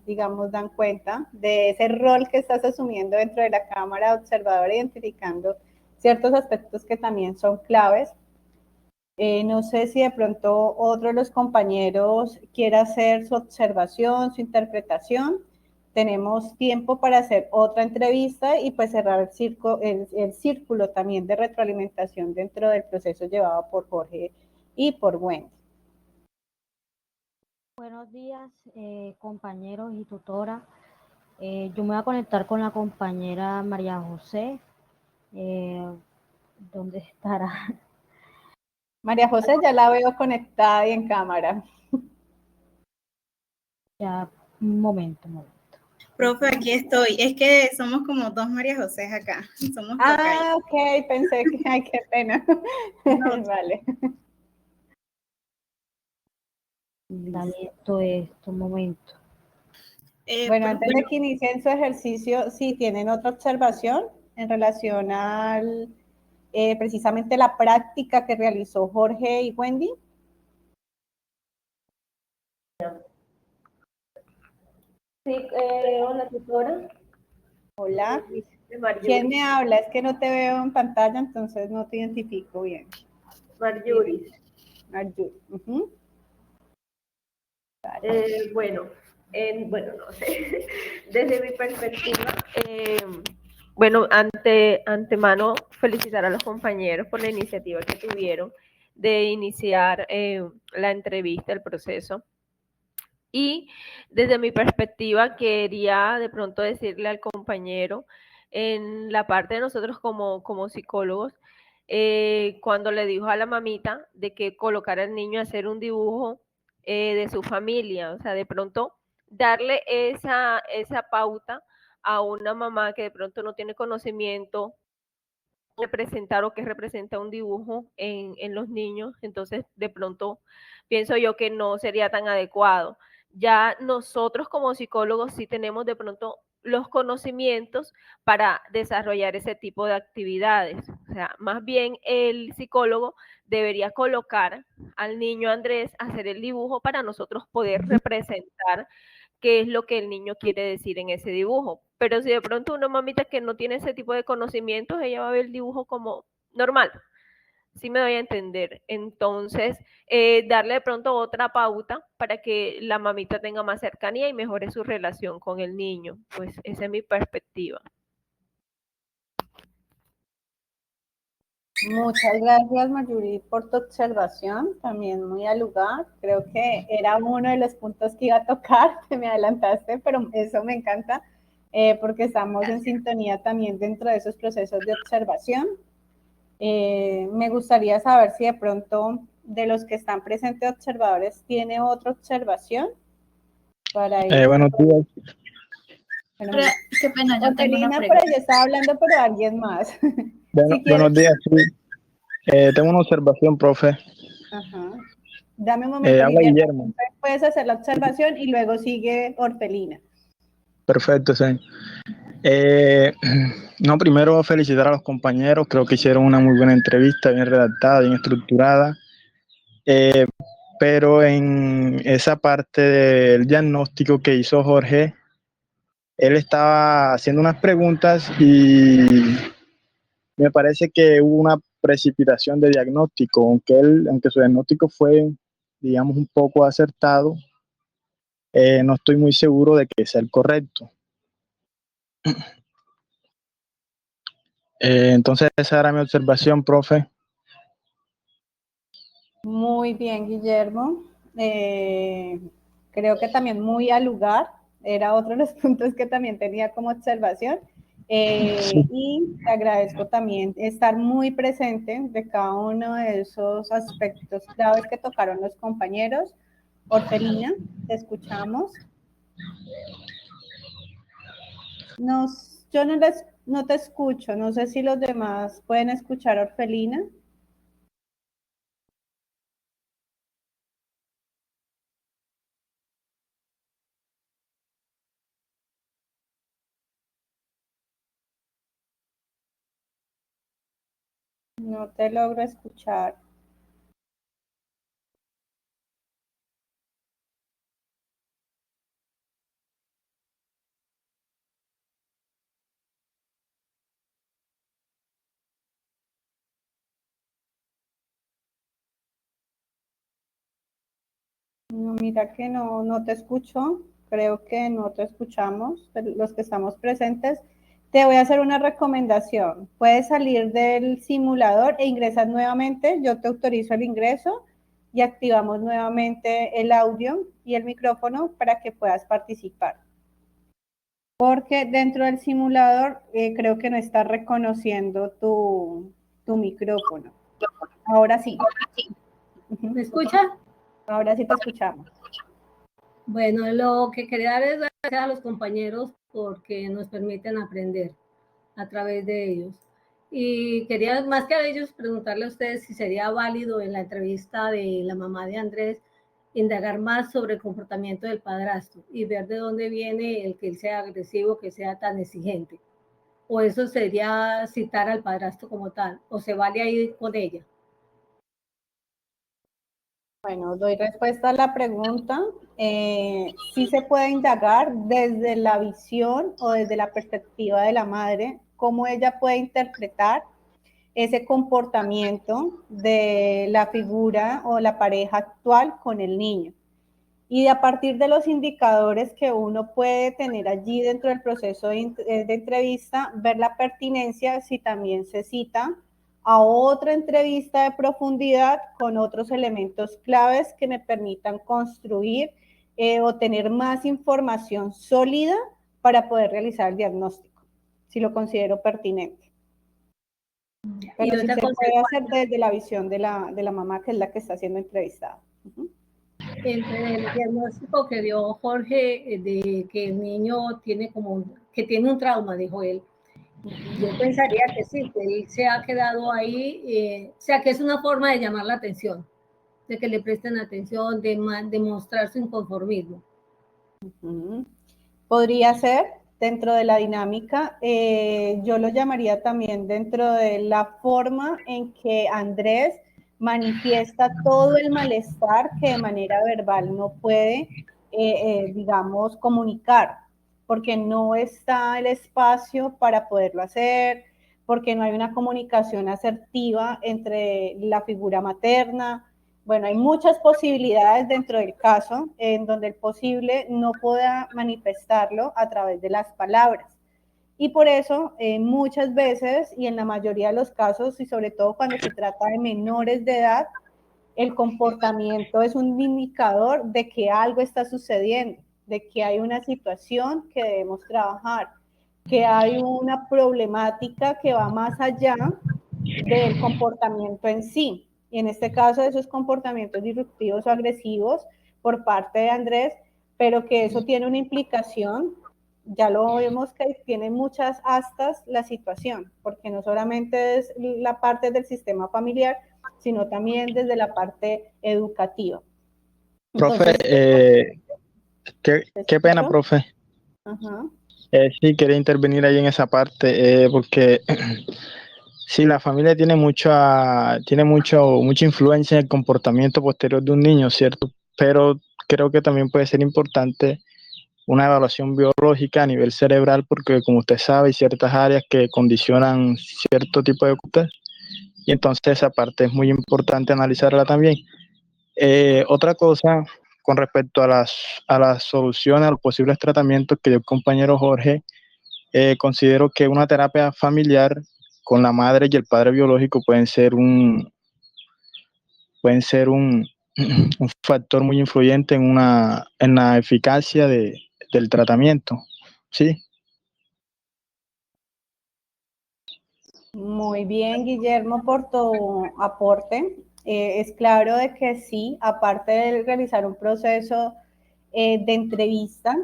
digamos, dan cuenta de ese rol que estás asumiendo dentro de la cámara observadora, identificando ciertos aspectos que también son claves. No sé si de pronto otro de los compañeros quiera hacer su observación, su interpretación. Tenemos tiempo para hacer otra entrevista y pues cerrar el círculo también de retroalimentación dentro del proceso llevado por Jorge y por Wendy. Buenos días, compañeros y tutora. Yo me voy a conectar con la compañera María José. ¿Dónde estará? María José, ya la veo conectada y en cámara. Ya, un momento. Profe, aquí estoy. Es que somos como dos María José acá. Somos tocayos. Ok, pensé que, ay, qué pena. No. Vale. Dale esto, un momento. Bueno, antes de que inicien su ejercicio, si tienen otra observación en relación al precisamente la práctica que realizó Jorge y Wendy. Sí, hola, tutora. Hola. ¿Quién me habla? Es que no te veo en pantalla, entonces no te identifico bien. Marjuris. Marjuris. Bueno, no sé. Desde mi perspectiva, bueno, antemano felicitar a los compañeros por la iniciativa que tuvieron de iniciar la entrevista, el proceso. Y desde mi perspectiva quería de pronto decirle al compañero en la parte de nosotros como psicólogos, cuando le dijo a la mamita de que colocara al niño a hacer un dibujo de su familia, o sea, de pronto darle esa pauta a una mamá que de pronto no tiene conocimiento representar o qué representa un dibujo en los niños, entonces de pronto pienso yo que no sería tan adecuado. Ya nosotros como psicólogos sí tenemos de pronto los conocimientos para desarrollar ese tipo de actividades. O sea, más bien el psicólogo debería colocar al niño Andrés a hacer el dibujo para nosotros poder representar qué es lo que el niño quiere decir en ese dibujo. Pero si de pronto una mamita que no tiene ese tipo de conocimientos, ella va a ver el dibujo como normal. Sí me doy a entender. Entonces, darle de pronto otra pauta para que la mamita tenga más cercanía y mejore su relación con el niño. Pues esa es mi perspectiva. Muchas gracias, Mayuri, por tu observación, también muy al lugar. Creo que era uno de los puntos que iba a tocar, te me adelantaste, pero eso me encanta, porque estamos en sintonía también dentro de esos procesos de observación. Me gustaría saber si de pronto de los que están presentes observadores tiene otra observación para ir. Buenos días. Bueno, qué pena, yo tengo una Orfelina por pregunta. allá estaba hablando, pero alguien más. Bueno, Si quieres. buenos días, sí. Tengo una observación, profe. Ajá. Dame un momento, Habla Guillermo. Guillermo. Puedes hacer la observación y luego sigue Orfelina. Perfecto, sí. No, primero felicitar a los compañeros. Creo que hicieron una muy buena entrevista, bien redactada, bien estructurada. Pero en esa parte del diagnóstico que hizo Jorge, él estaba haciendo unas preguntas y me parece que hubo una precipitación de diagnóstico, aunque su diagnóstico fue, digamos, un poco acertado, no estoy muy seguro de que sea el correcto. Entonces esa era mi observación, profe. Muy bien, Guillermo. Creo que también muy al lugar. Era otro de los puntos que también tenía como observación. Y te agradezco también estar muy presente de cada uno de esos aspectos claves que tocaron los compañeros. Orfelina, te escuchamos. Yo no te escucho, no sé si los demás pueden escuchar a Orfelina. No te logro escuchar. No, mira que no te escucho, creo que no te escuchamos, los que estamos presentes. Te voy a hacer una recomendación. Puedes salir del simulador e ingresar nuevamente. Yo te autorizo el ingreso y activamos nuevamente el audio y el micrófono para que puedas participar. Porque dentro del simulador creo que no está reconociendo tu micrófono. Ahora sí. ¿Me escucha? Ahora sí te escuchamos. Bueno, lo que quería dar es gracias a los compañeros porque nos permiten aprender a través de ellos. Y quería, más que a ellos, preguntarle a ustedes si sería válido en la entrevista de la mamá de Andrés indagar más sobre el comportamiento del padrastro y ver de dónde viene el que él sea agresivo, que sea tan exigente. O eso sería citar al padrastro como tal, o se vale ir con ella. Bueno, doy respuesta a la pregunta. Sí se puede indagar desde la visión o desde la perspectiva de la madre, cómo ella puede interpretar ese comportamiento de la figura o la pareja actual con el niño. Y a partir de los indicadores que uno puede tener allí dentro del proceso de entrevista, ver la pertinencia si también se cita a otra entrevista de profundidad con otros elementos claves que me permitan construir o tener más información sólida para poder realizar el diagnóstico, si lo considero pertinente. Pero sí se puede hacer desde la visión de la mamá, que es la que está siendo entrevistada. Entre el diagnóstico que dio Jorge de que el niño tiene que tiene un trauma, dijo él, Yo pensaría que sí, que él se ha quedado ahí, o sea, que es una forma de llamar la atención, de que le presten atención, de mostrar su inconformismo. Podría ser dentro de la dinámica, yo lo llamaría también dentro de la forma en que Andrés manifiesta todo el malestar que de manera verbal no puede, digamos, comunicar, porque no está el espacio para poderlo hacer, porque no hay una comunicación asertiva entre la figura materna. Bueno, hay muchas posibilidades dentro del caso en donde el posible no pueda manifestarlo a través de las palabras. Y por eso muchas veces y en la mayoría de los casos, y sobre todo cuando se trata de menores de edad, el comportamiento es un indicador de que algo está sucediendo, de que hay una situación que debemos trabajar, que hay una problemática que va más allá del comportamiento en sí. Y en este caso, esos comportamientos disruptivos o agresivos por parte de Andrés, pero que eso tiene una implicación, ya lo vemos que tiene muchas astas la situación, porque no solamente es la parte del sistema familiar, sino también desde la parte educativa. Profe, qué pena, profe. Ajá. Sí, quería intervenir ahí en esa parte, porque sí, la familia tiene mucha influencia en el comportamiento posterior de un niño, ¿cierto? Pero creo que también puede ser importante una evaluación biológica a nivel cerebral, porque como usted sabe, hay ciertas áreas que condicionan cierto tipo de conductas, y entonces esa parte es muy importante analizarla también. Otra cosa, con respecto a las soluciones, a los posibles tratamientos que dio el compañero Jorge, considero que una terapia familiar con la madre y el padre biológico pueden ser un un factor muy influyente en la eficacia del tratamiento, ¿sí? Muy bien, Guillermo, por tu aporte. Es claro de que sí, aparte de realizar un proceso de entrevista,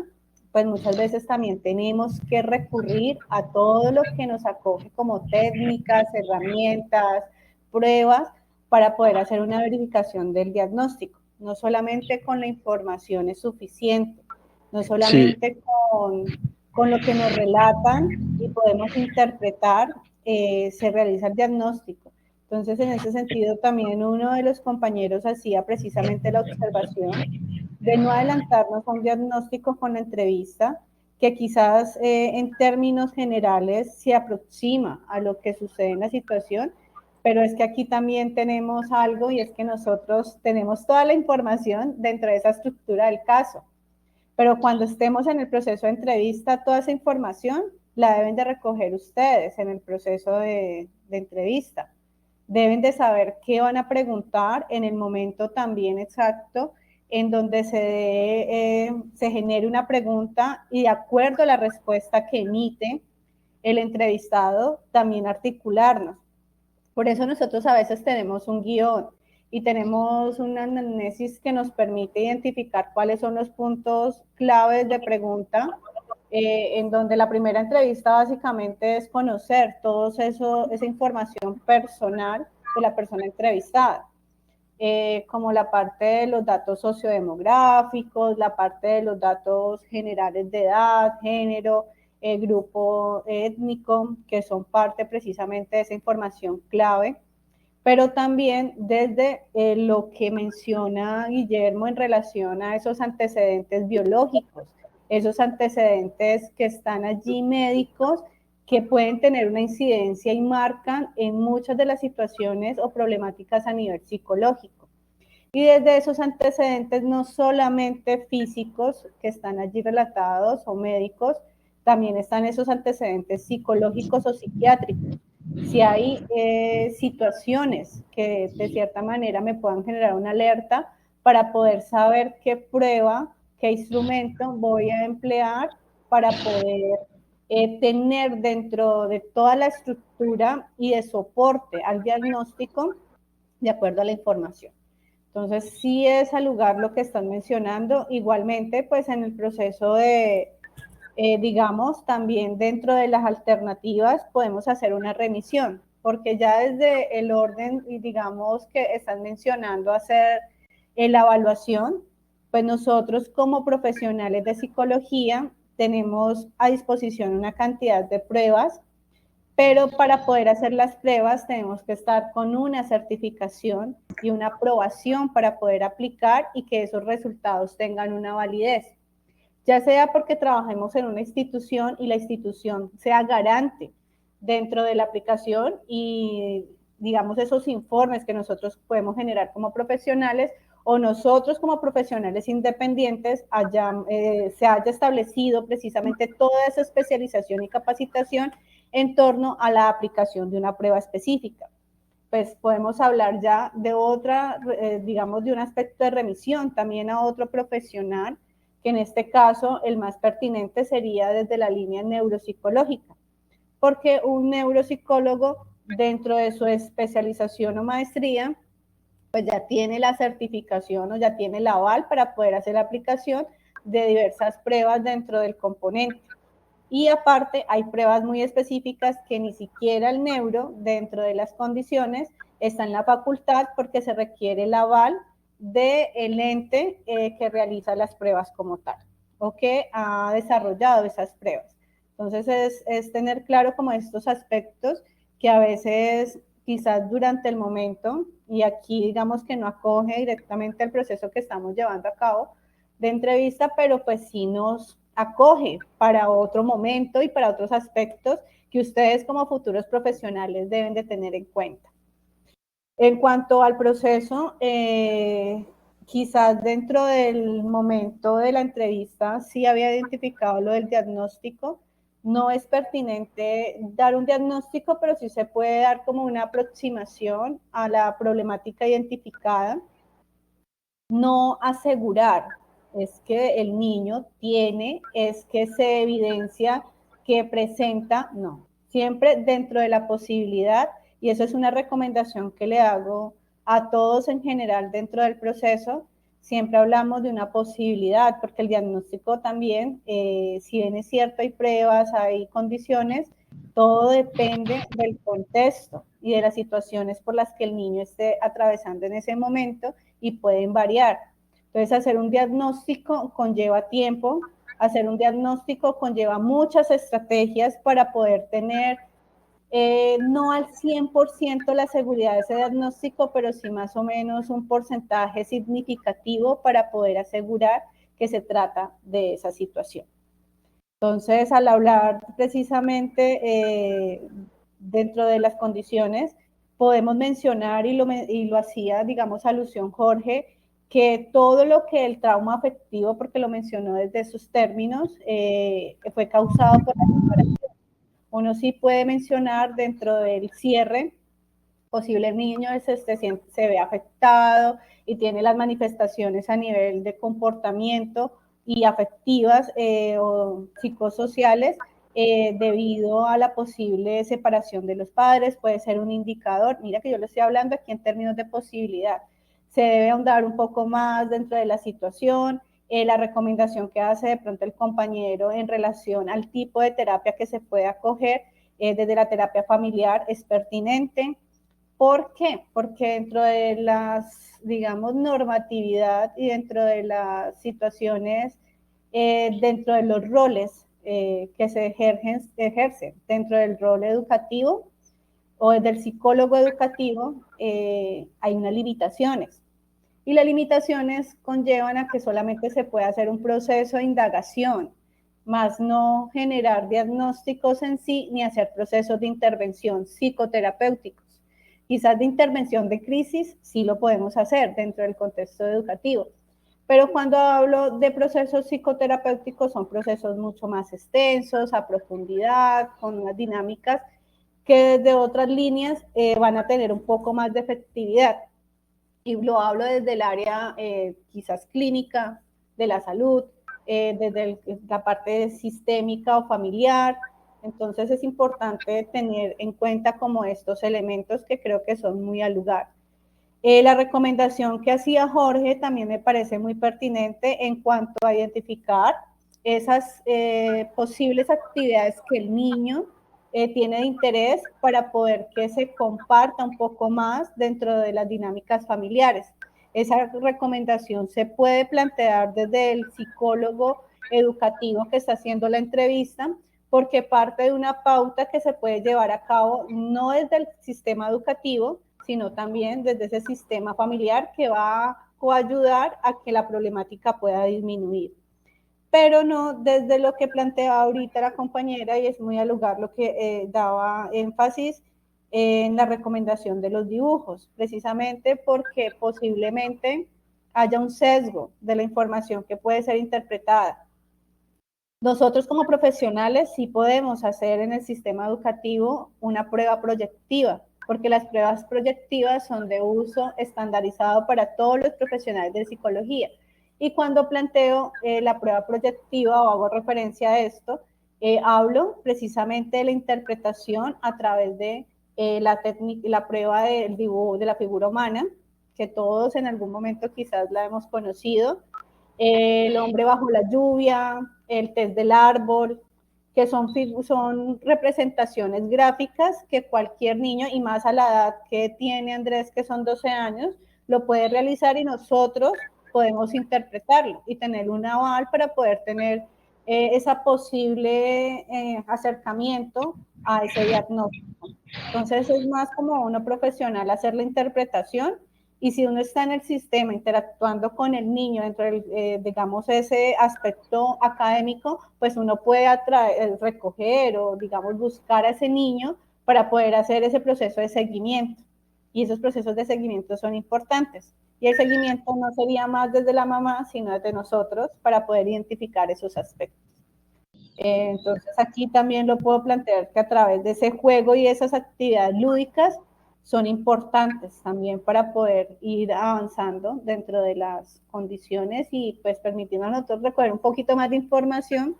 pues muchas veces también tenemos que recurrir a todo lo que nos acoge como técnicas, herramientas, pruebas para poder hacer una verificación del diagnóstico. No solamente con la información es suficiente, no solamente con lo que nos relatan y podemos interpretar, se realiza el diagnóstico. Entonces, en ese sentido, también uno de los compañeros hacía precisamente la observación de no adelantarnos a un diagnóstico con la entrevista, que quizás en términos generales se aproxima a lo que sucede en la situación, pero es que aquí también tenemos algo y es que nosotros tenemos toda la información dentro de esa estructura del caso. Pero cuando estemos en el proceso de entrevista, toda esa información la deben de recoger ustedes en el proceso de entrevista. Deben de saber qué van a preguntar en el momento también exacto en donde se genere una pregunta y de acuerdo a la respuesta que emite el entrevistado, también articularnos. Por eso nosotros a veces tenemos un guión y tenemos una anamnesis que nos permite identificar cuáles son los puntos claves de pregunta, en donde la primera entrevista básicamente es conocer toda esa información personal de la persona entrevistada, como la parte de los datos sociodemográficos, la parte de los datos generales de edad, género, grupo étnico, que son parte precisamente de esa información clave, pero también desde lo que menciona Guillermo en relación a esos antecedentes biológicos, esos antecedentes que están allí médicos, que pueden tener una incidencia y marcan en muchas de las situaciones o problemáticas a nivel psicológico. Y desde esos antecedentes no solamente físicos que están allí relatados o médicos, también están esos antecedentes psicológicos o psiquiátricos. Si hay situaciones que de cierta manera me puedan generar una alerta para poder saber qué prueba, qué instrumento voy a emplear para poder tener dentro de toda la estructura y de soporte al diagnóstico de acuerdo a la información. Entonces, sí es al lugar lo que están mencionando. Igualmente, pues en el proceso de digamos, también dentro de las alternativas podemos hacer una remisión, porque ya desde el orden, y digamos que están mencionando hacer la evaluación, pues nosotros como profesionales de psicología tenemos a disposición una cantidad de pruebas, pero para poder hacer las pruebas tenemos que estar con una certificación y una aprobación para poder aplicar y que esos resultados tengan una validez. Ya sea porque trabajemos en una institución y la institución sea garante dentro de la aplicación y, digamos, esos informes que nosotros podemos generar como profesionales, o nosotros como profesionales independientes se haya establecido precisamente toda esa especialización y capacitación en torno a la aplicación de una prueba específica. Pues podemos hablar ya de otra, digamos, de un aspecto de remisión también a otro profesional, que en este caso el más pertinente sería desde la línea neuropsicológica, porque un neuropsicólogo dentro de su especialización o maestría, pues ya tiene la certificación o ya tiene el aval para poder hacer la aplicación de diversas pruebas dentro del componente. Y aparte hay pruebas muy específicas que ni siquiera el neuro, dentro de las condiciones, está en la facultad porque se requiere el aval del ente que realiza las pruebas como tal o que ha desarrollado esas pruebas. Entonces es tener claro como estos aspectos que a veces quizás durante el momento, y aquí digamos que no acoge directamente el proceso que estamos llevando a cabo de entrevista, pero pues sí nos acoge para otro momento y para otros aspectos que ustedes como futuros profesionales deben de tener en cuenta. En cuanto al proceso, quizás dentro del momento de la entrevista sí había identificado lo del diagnóstico. No es pertinente dar un diagnóstico, pero sí se puede dar como una aproximación a la problemática identificada. No asegurar es que el niño tiene, es que se evidencia que presenta, no. Siempre dentro de la posibilidad, y eso es una recomendación que le hago a todos en general dentro del proceso, siempre hablamos de una posibilidad, porque el diagnóstico también, si bien es cierto, hay pruebas, hay condiciones, todo depende del contexto y de las situaciones por las que el niño esté atravesando en ese momento y pueden variar. Entonces, hacer un diagnóstico conlleva tiempo, hacer un diagnóstico conlleva muchas estrategias para poder tener no al 100% la seguridad de ese diagnóstico, pero sí más o menos un porcentaje significativo para poder asegurar que se trata de esa situación. Entonces, al hablar precisamente dentro de las condiciones, podemos mencionar, y lo hacía, digamos, alusión Jorge, que todo lo que el trauma afectivo, porque lo mencionó desde sus términos, fue causado por la separación. Uno sí puede mencionar dentro del cierre, posible el niño se ve afectado y tiene las manifestaciones a nivel de comportamiento y afectivas o psicosociales debido a la posible separación de los padres. Puede ser un indicador. Mira que yo lo estoy hablando aquí en términos de posibilidad. Se debe ahondar un poco más dentro de la situación. La recomendación que hace de pronto el compañero en relación al tipo de terapia que se puede acoger desde la terapia familiar es pertinente. ¿Por qué? Porque dentro de las, digamos, normatividad y dentro de las situaciones, dentro de los roles que se ejercen dentro del rol educativo o del psicólogo educativo, hay unas limitaciones. Y las limitaciones conllevan a que solamente se pueda hacer un proceso de indagación, más no generar diagnósticos en sí, ni hacer procesos de intervención psicoterapéuticos. Quizás de intervención de crisis sí lo podemos hacer dentro del contexto educativo, pero cuando hablo de procesos psicoterapéuticos son procesos mucho más extensos, a profundidad, con unas dinámicas que desde otras líneas van a tener un poco más de efectividad. Y lo hablo desde el área quizás clínica, de la salud, desde la parte sistémica o familiar. Entonces es importante tener en cuenta como estos elementos que creo que son muy al lugar. La recomendación que hacía Jorge también me parece muy pertinente en cuanto a identificar esas posibles actividades que el niño tiene de interés para poder que se comparta un poco más dentro de las dinámicas familiares. Esa recomendación se puede plantear desde el psicólogo educativo que está haciendo la entrevista, porque parte de una pauta que se puede llevar a cabo no desde el sistema educativo, sino también desde ese sistema familiar que va a coayudar a que la problemática pueda disminuir. Pero no desde lo que planteaba ahorita la compañera, y es muy al lugar lo que daba énfasis en la recomendación de los dibujos, precisamente porque posiblemente haya un sesgo de la información que puede ser interpretada. Nosotros como profesionales sí podemos hacer en el sistema educativo una prueba proyectiva, porque las pruebas proyectivas son de uso estandarizado para todos los profesionales de psicología. Y cuando planteo la prueba proyectiva o hago referencia a esto, hablo precisamente de la interpretación a través de la prueba del dibujo de la figura humana, que todos en algún momento quizás la hemos conocido, el hombre bajo la lluvia, el test del árbol, que son representaciones gráficas que cualquier niño, y más a la edad que tiene Andrés, que son 12 años, lo puede realizar y nosotros podemos interpretarlo y tener un aval para poder tener esa posible acercamiento a ese diagnóstico. Entonces es más como uno profesional hacer la interpretación, y si uno está en el sistema interactuando con el niño dentro del, digamos, ese aspecto académico, pues uno puede recoger o, digamos, buscar a ese niño para poder hacer ese proceso de seguimiento. Y esos procesos de seguimiento son importantes. Y el seguimiento no sería más desde la mamá, sino desde nosotros para poder identificar esos aspectos. Entonces aquí también lo puedo plantear que a través de ese juego y esas actividades lúdicas son importantes también para poder ir avanzando dentro de las condiciones y pues permitirnos a nosotros recoger un poquito más de información,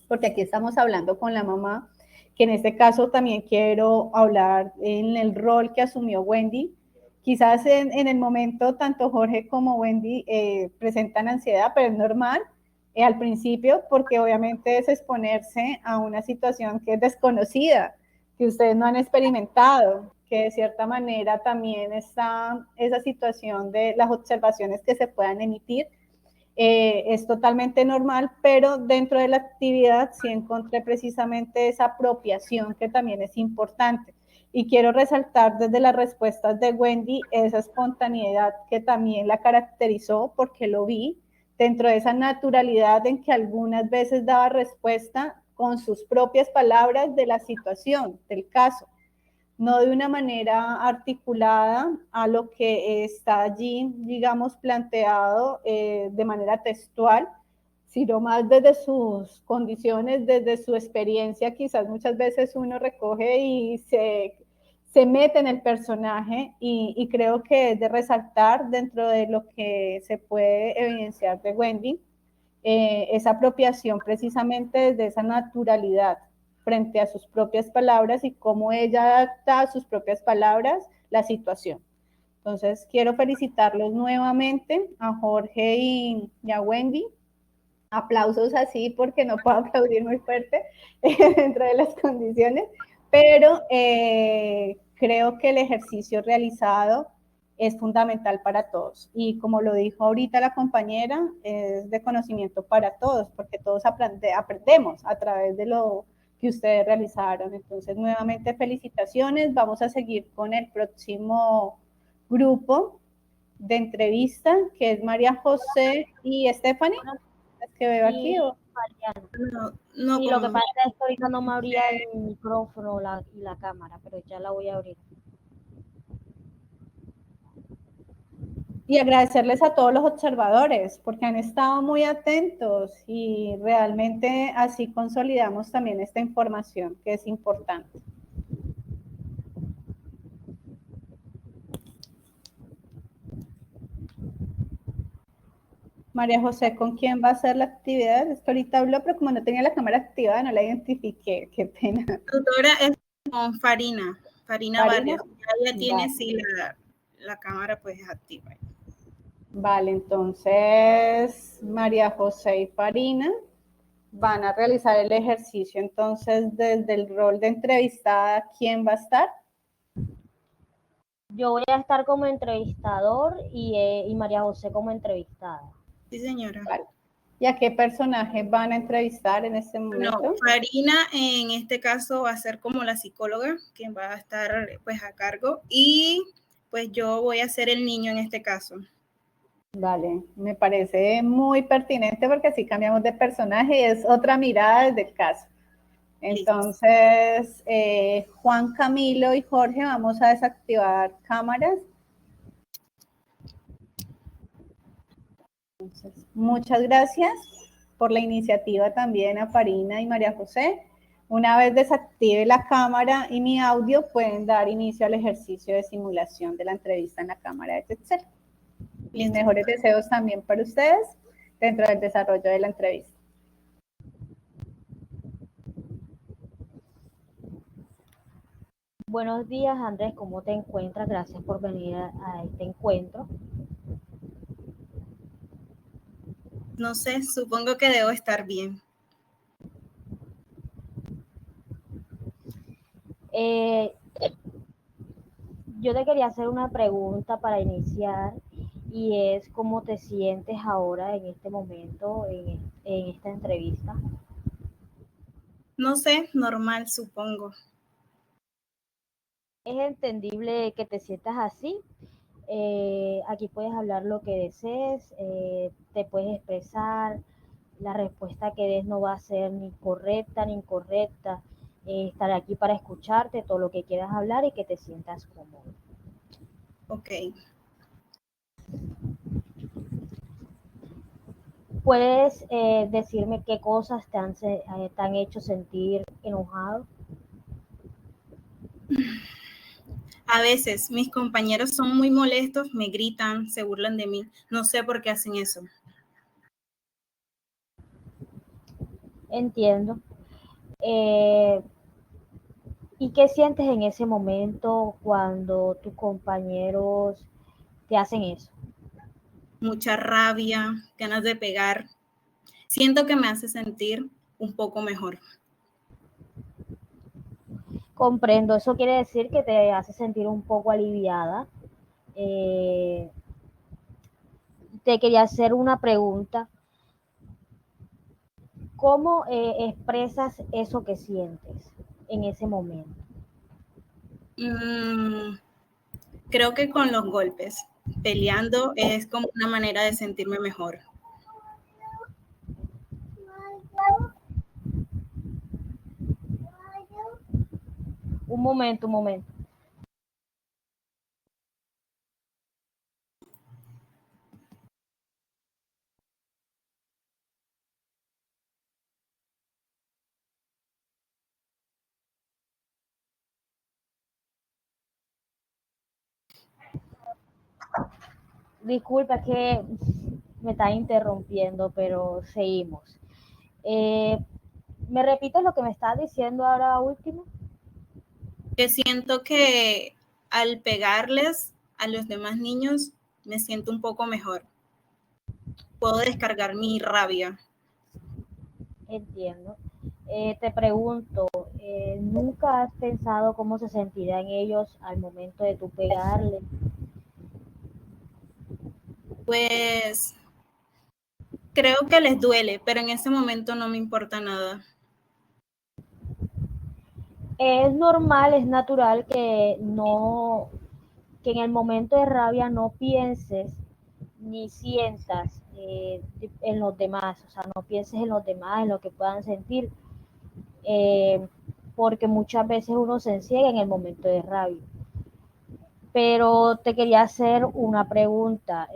porque aquí estamos hablando con la mamá, que en este caso también quiero hablar en el rol que asumió Wendy. Quizás en el momento tanto Jorge como Wendy presentan ansiedad, pero es normal al principio, porque obviamente es exponerse a una situación que es desconocida, que ustedes no han experimentado, que de cierta manera también está esa situación de las observaciones que se puedan emitir. Es totalmente normal, pero dentro de la actividad sí encontré precisamente esa apropiación que también es importante. Y quiero resaltar desde las respuestas de Wendy esa espontaneidad que también la caracterizó, porque lo vi dentro de esa naturalidad en que algunas veces daba respuesta con sus propias palabras de la situación, del caso, no de una manera articulada a lo que está allí, digamos, planteado de manera textual, sino más desde sus condiciones, desde su experiencia. Quizás muchas veces uno recoge y se mete en el personaje, y creo que es de resaltar dentro de lo que se puede evidenciar de Wendy, esa apropiación precisamente desde esa naturalidad frente a sus propias palabras y cómo ella adapta a sus propias palabras la situación. Entonces, quiero felicitarlos nuevamente a Jorge y a Wendy. Aplausos así, porque no puedo aplaudir muy fuerte dentro de las condiciones, pero creo que el ejercicio realizado es fundamental para todos. Y como lo dijo ahorita la compañera, es de conocimiento para todos, porque todos aprendemos a través de lo que ustedes realizaron. Entonces, nuevamente felicitaciones. Vamos a seguir con el próximo grupo de entrevista, que es María José y Stephanie, las que veo aquí. ¿O? No, y lo que pasa es que ahorita no me abría el micrófono y la cámara, pero ya la voy a abrir. Y agradecerles a todos los observadores, porque han estado muy atentos, y realmente así consolidamos también esta información que es importante. María José, ¿con quién va a hacer la actividad? Es que ahorita habló, pero como no tenía la cámara activada, no la identifiqué. Qué pena. Tutora es con Farina Barrios. Ella tiene, sí, la cámara pues activa. Vale, entonces María José y Farina van a realizar el ejercicio. Entonces, desde el rol de entrevistada, ¿quién va a estar? Yo voy a estar como entrevistador y María José como entrevistada. Sí, señora. Vale. ¿Y a qué personaje van a entrevistar en este momento? No, Farina en este caso va a ser como la psicóloga, quien va a estar pues a cargo, y pues yo voy a ser el niño en este caso. Vale, me parece muy pertinente porque así cambiamos de personaje y es otra mirada desde el caso. Entonces, Juan Camilo y Jorge, vamos a desactivar cámaras. Entonces, muchas gracias por la iniciativa también a Farina y María José. Una vez desactive la cámara y mi audio, pueden dar inicio al ejercicio de simulación de la entrevista en la cámara de Excel. Mis mejores deseos también para ustedes dentro del desarrollo de la entrevista. Buenos días, Andrés, ¿cómo te encuentras? Gracias por venir a este encuentro. No sé, supongo que debo estar bien. Yo te quería hacer una pregunta para iniciar y es ¿cómo te sientes ahora en este momento, en esta entrevista? No sé, normal, supongo. Es entendible que te sientas así. Aquí puedes hablar lo que desees, te puedes expresar. La respuesta que des no va a ser ni correcta ni incorrecta. Estaré aquí para escucharte todo lo que quieras hablar y que te sientas cómodo. Ok. ¿Puedes decirme qué cosas te han hecho sentir enojado? A veces mis compañeros son muy molestos, me gritan, se burlan de mí. No sé por qué hacen eso. Entiendo. ¿Y qué sientes en ese momento cuando tus compañeros te hacen eso? Mucha rabia, ganas de pegar. Siento que me hace sentir un poco mejor. Comprendo, eso quiere decir que te hace sentir un poco aliviada. Te quería hacer una pregunta. ¿Cómo expresas eso que sientes en ese momento? Creo que con los golpes. Peleando es como una manera de sentirme mejor. Un momento. Disculpa que me está interrumpiendo, pero seguimos. ¿Me repites lo que me estás diciendo ahora último? Que siento que al pegarles a los demás niños me siento un poco mejor. Puedo descargar mi rabia. Entiendo. Te pregunto, ¿nunca has pensado cómo se sentirán ellos al momento de tú pegarles? Pues creo que les duele, pero en ese momento no me importa nada. Es normal, es natural que en el momento de rabia no pienses ni sientas en los demás, o sea, no pienses en los demás, en lo que puedan sentir, porque muchas veces uno se enciega en el momento de rabia. Pero te quería hacer una pregunta.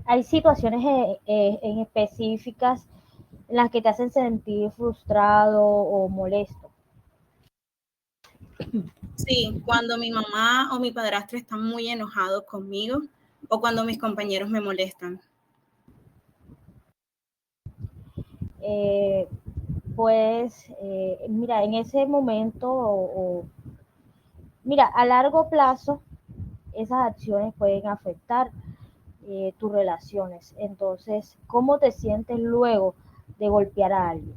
¿Hay situaciones en específicas en las que te hacen sentir frustrado o molesto? Sí, cuando mi mamá o mi padrastro están muy enojados conmigo o cuando mis compañeros me molestan. Mira, en ese momento, mira, a largo plazo, esas acciones pueden afectar. tus relaciones. Entonces, ¿cómo te sientes luego de golpear a alguien?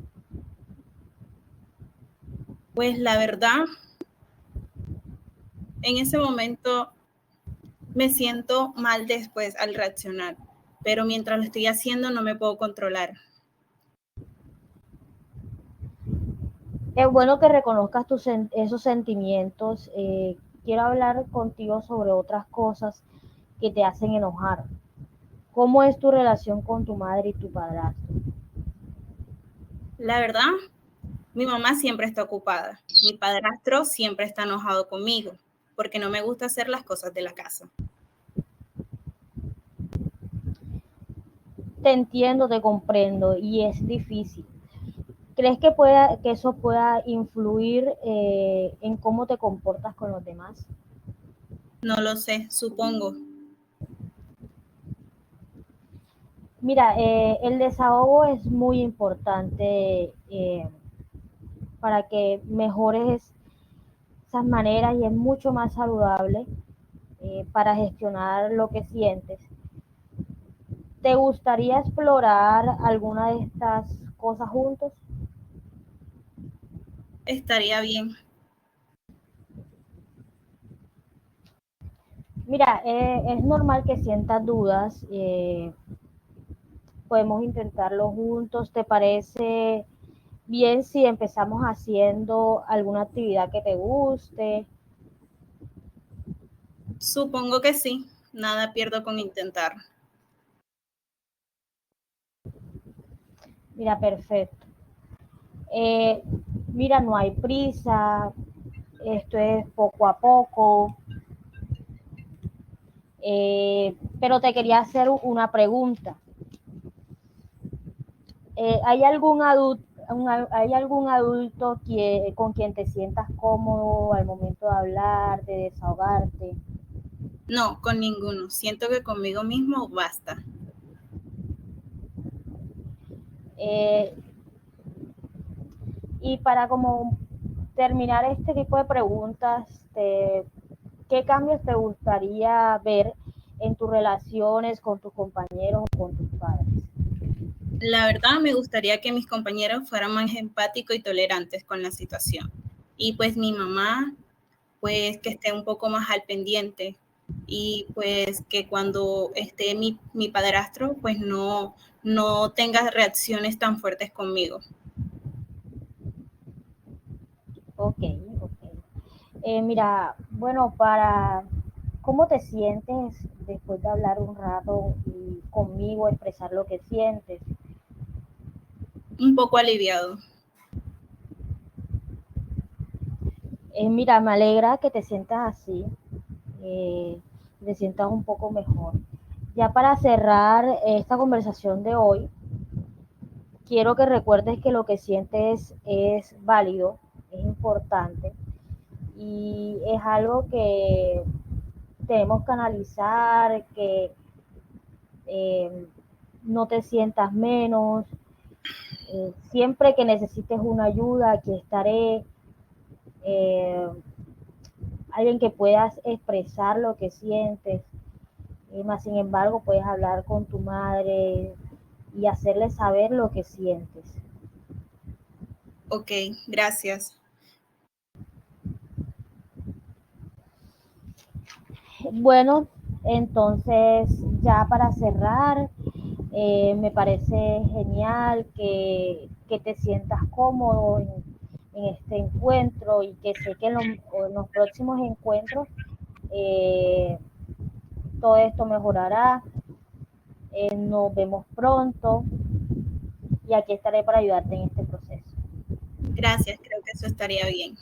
Pues la verdad, en ese momento me siento mal después al reaccionar, pero mientras lo estoy haciendo no me puedo controlar. Es bueno que reconozcas esos sentimientos. Quiero hablar contigo sobre otras cosas que te hacen enojar. ¿Cómo es tu relación con tu madre y tu padrastro? La verdad, mi mamá siempre está ocupada. Mi padrastro siempre está enojado conmigo porque no me gusta hacer las cosas de la casa. Te entiendo, te comprendo y es difícil. ¿Crees que eso pueda influir en cómo te comportas con los demás? No lo sé, supongo. Mira, el desahogo es muy importante para que mejores esas maneras y es mucho más saludable para gestionar lo que sientes. ¿Te gustaría explorar alguna de estas cosas juntos? Estaría bien. Mira, es normal que sientas dudas. Podemos intentarlo juntos. ¿Te parece bien si empezamos haciendo alguna actividad que te guste? Supongo que sí. Nada pierdo con intentar. Mira, perfecto. Mira, no hay prisa. Esto es poco a poco. Pero te quería hacer una pregunta. ¿Hay algún adulto con quien te sientas cómodo al momento de hablar, de desahogarte? No, con ninguno. Siento que conmigo mismo basta. Y para como terminar este tipo de preguntas, ¿qué cambios te gustaría ver en tus relaciones con tus compañeros o con tus padres? La verdad, me gustaría que mis compañeros fueran más empáticos y tolerantes con la situación. Y pues mi mamá, pues que esté un poco más al pendiente. Y pues que cuando esté mi padrastro, pues no tenga reacciones tan fuertes conmigo. Ok. Mira, bueno, ¿cómo te sientes después de hablar un rato y conmigo, expresar lo que sientes? Un poco aliviado. Mira, me alegra que te sientas así, te sientas un poco mejor. Ya para cerrar esta conversación de hoy, quiero que recuerdes que lo que sientes es válido, es importante y es algo que tenemos que analizar, que no te sientas menos. Siempre que necesites una ayuda, aquí estaré. Alguien que puedas expresar lo que sientes. Más sin embargo, puedes hablar con tu madre y hacerle saber lo que sientes. Ok, gracias. Bueno, entonces ya para cerrar, me parece genial que te sientas cómodo en este encuentro y que sé que en los próximos encuentros todo esto mejorará. Nos vemos pronto y aquí estaré para ayudarte en este proceso. Gracias, creo que eso estaría bien.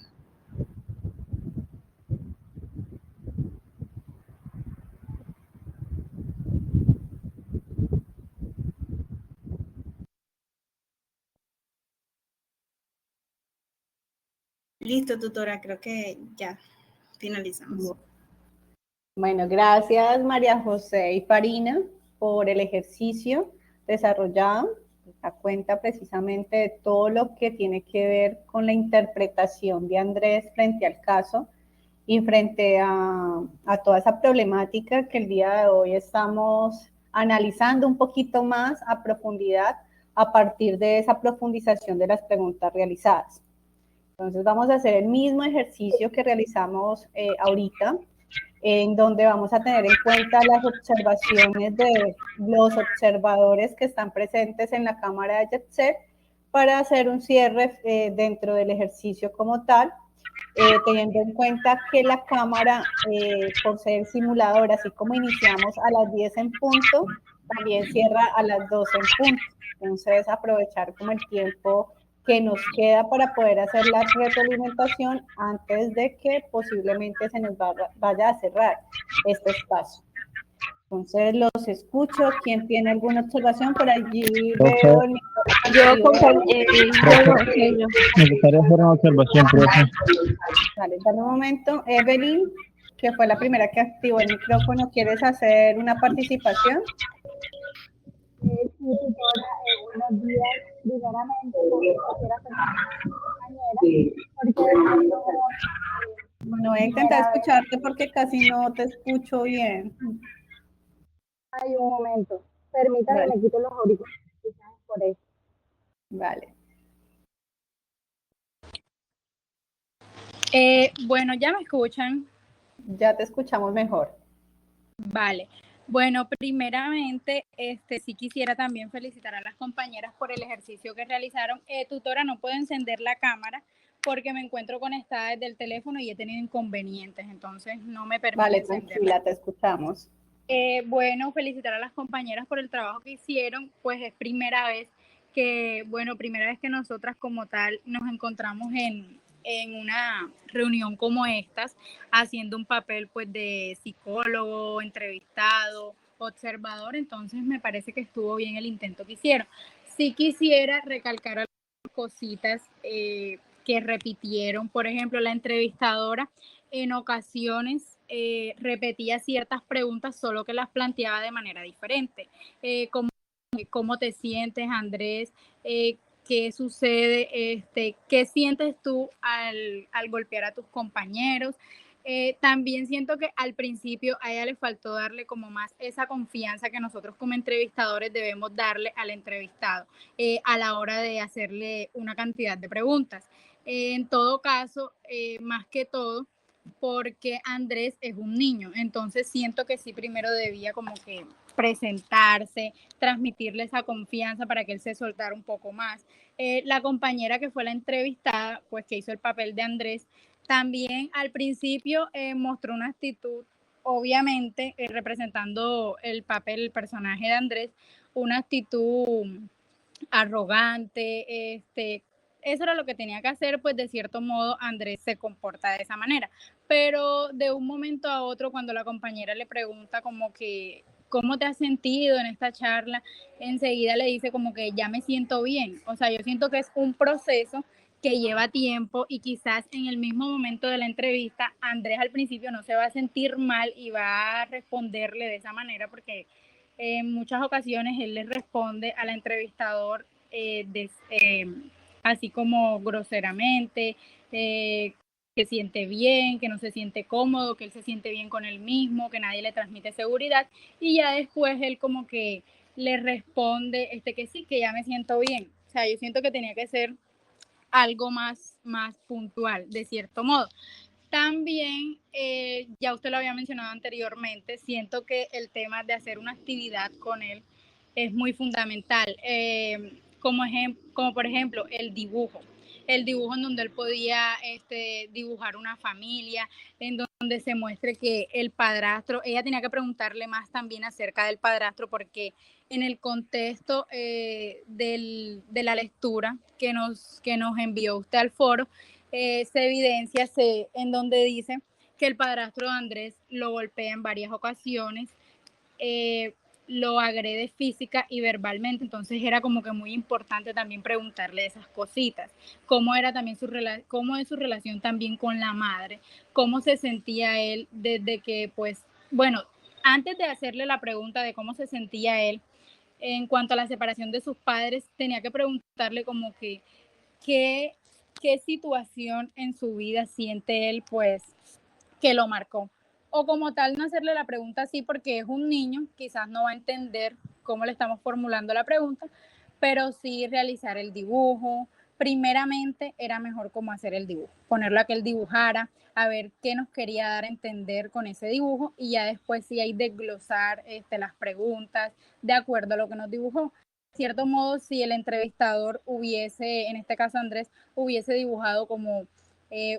Listo, tutora, creo que ya finalizamos. Bueno, gracias María José y Farina por el ejercicio desarrollado. Da cuenta precisamente de todo lo que tiene que ver con la interpretación de Andrés frente al caso y frente a toda esa problemática que el día de hoy estamos analizando un poquito más a profundidad a partir de esa profundización de las preguntas realizadas. Entonces vamos a hacer el mismo ejercicio que realizamos ahorita, en donde vamos a tener en cuenta las observaciones de los observadores que están presentes en la cámara de JetSet para hacer un cierre dentro del ejercicio como tal, teniendo en cuenta que la cámara, por ser simulador, así como iniciamos a las 10 en punto, también cierra a las 12 en punto. Entonces, aprovechar como el tiempo que nos queda para poder hacer la retroalimentación antes de que posiblemente se nos vaya a cerrar este espacio. Entonces, los escucho. ¿Quién tiene alguna observación? Por allí veo el micrófono. Me gustaría hacer una observación, profe. Dale, dame un momento. Evelyn, que fue la primera que activó el micrófono, ¿quieres hacer una participación? Sí, tutora, buenos días. Primeramente, quisiera hacer una compañera, Bueno, voy a intentar escucharte porque casi no te escucho bien. Hay un momento. Permítame, Vale. me quito los auriculares por eso. Vale. Bueno, ¿ya me escuchan? Ya te escuchamos mejor. Vale. Bueno, primeramente, sí quisiera también felicitar a las compañeras por el ejercicio que realizaron. Tutora, no puedo encender la cámara porque me encuentro conectada desde el teléfono y he tenido inconvenientes, entonces no me permite Vale, encenderla. tranquila, te escuchamos. Bueno, felicitar a las compañeras por el trabajo que hicieron, pues es primera vez que nosotras como tal nos encontramos en una reunión como estas, haciendo un papel pues de psicólogo, entrevistado, observador, entonces me parece que estuvo bien el intento que hicieron. Sí quisiera recalcar algunas cositas que repitieron, por ejemplo, la entrevistadora en ocasiones repetía ciertas preguntas, solo que las planteaba de manera diferente. ¿Cómo te sientes, Andrés? ¿Qué sucede? ¿Qué sientes tú al golpear a tus compañeros? También siento que al principio a ella le faltó darle como más esa confianza que nosotros como entrevistadores debemos darle al entrevistado a la hora de hacerle una cantidad de preguntas. En todo caso, más que todo, porque Andrés es un niño, entonces siento que sí primero debía como que presentarse, transmitirle esa confianza para que él se soltara un poco más. La compañera que fue la entrevistada, pues que hizo el papel de Andrés, también al principio mostró una actitud, obviamente representando el personaje de Andrés, una actitud arrogante, eso era lo que tenía que hacer, pues de cierto modo Andrés se comporta de esa manera, pero de un momento a otro cuando la compañera le pregunta como que ¿cómo te has sentido en esta charla? Enseguida le dice como que ya me siento bien, o sea, yo siento que es un proceso que lleva tiempo y quizás en el mismo momento de la entrevista Andrés al principio no se va a sentir mal y va a responderle de esa manera porque en muchas ocasiones él le responde al entrevistador así como groseramente, que siente bien, que no se siente cómodo, que él se siente bien con él mismo, que nadie le transmite seguridad y ya después él como que le responde que sí, que ya me siento bien. O sea, yo siento que tenía que ser algo más puntual, de cierto modo. También, ya usted lo había mencionado anteriormente, siento que el tema de hacer una actividad con él es muy fundamental, como por ejemplo el dibujo en donde él podía dibujar una familia, en donde se muestre que el padrastro, ella tenía que preguntarle más también acerca del padrastro, porque en el contexto de la lectura que nos envió usted al foro, se evidencia en donde dice que el padrastro de Andrés lo golpea en varias ocasiones, lo agrede física y verbalmente, entonces era como que muy importante también preguntarle esas cositas, cómo era también cómo es su relación también con la madre, cómo se sentía él desde que, pues, bueno, antes de hacerle la pregunta de cómo se sentía él en cuanto a la separación de sus padres, tenía que preguntarle como que qué situación en su vida siente él, pues, que lo marcó, o como tal no hacerle la pregunta así porque es un niño, quizás no va a entender cómo le estamos formulando la pregunta, pero sí realizar el dibujo. Primeramente era mejor como hacer el dibujo, ponerlo a que él dibujara, a ver qué nos quería dar a entender con ese dibujo y ya después sí hay desglosar las preguntas de acuerdo a lo que nos dibujó. De cierto modo, si el entrevistador hubiese, en este caso Andrés, hubiese dibujado como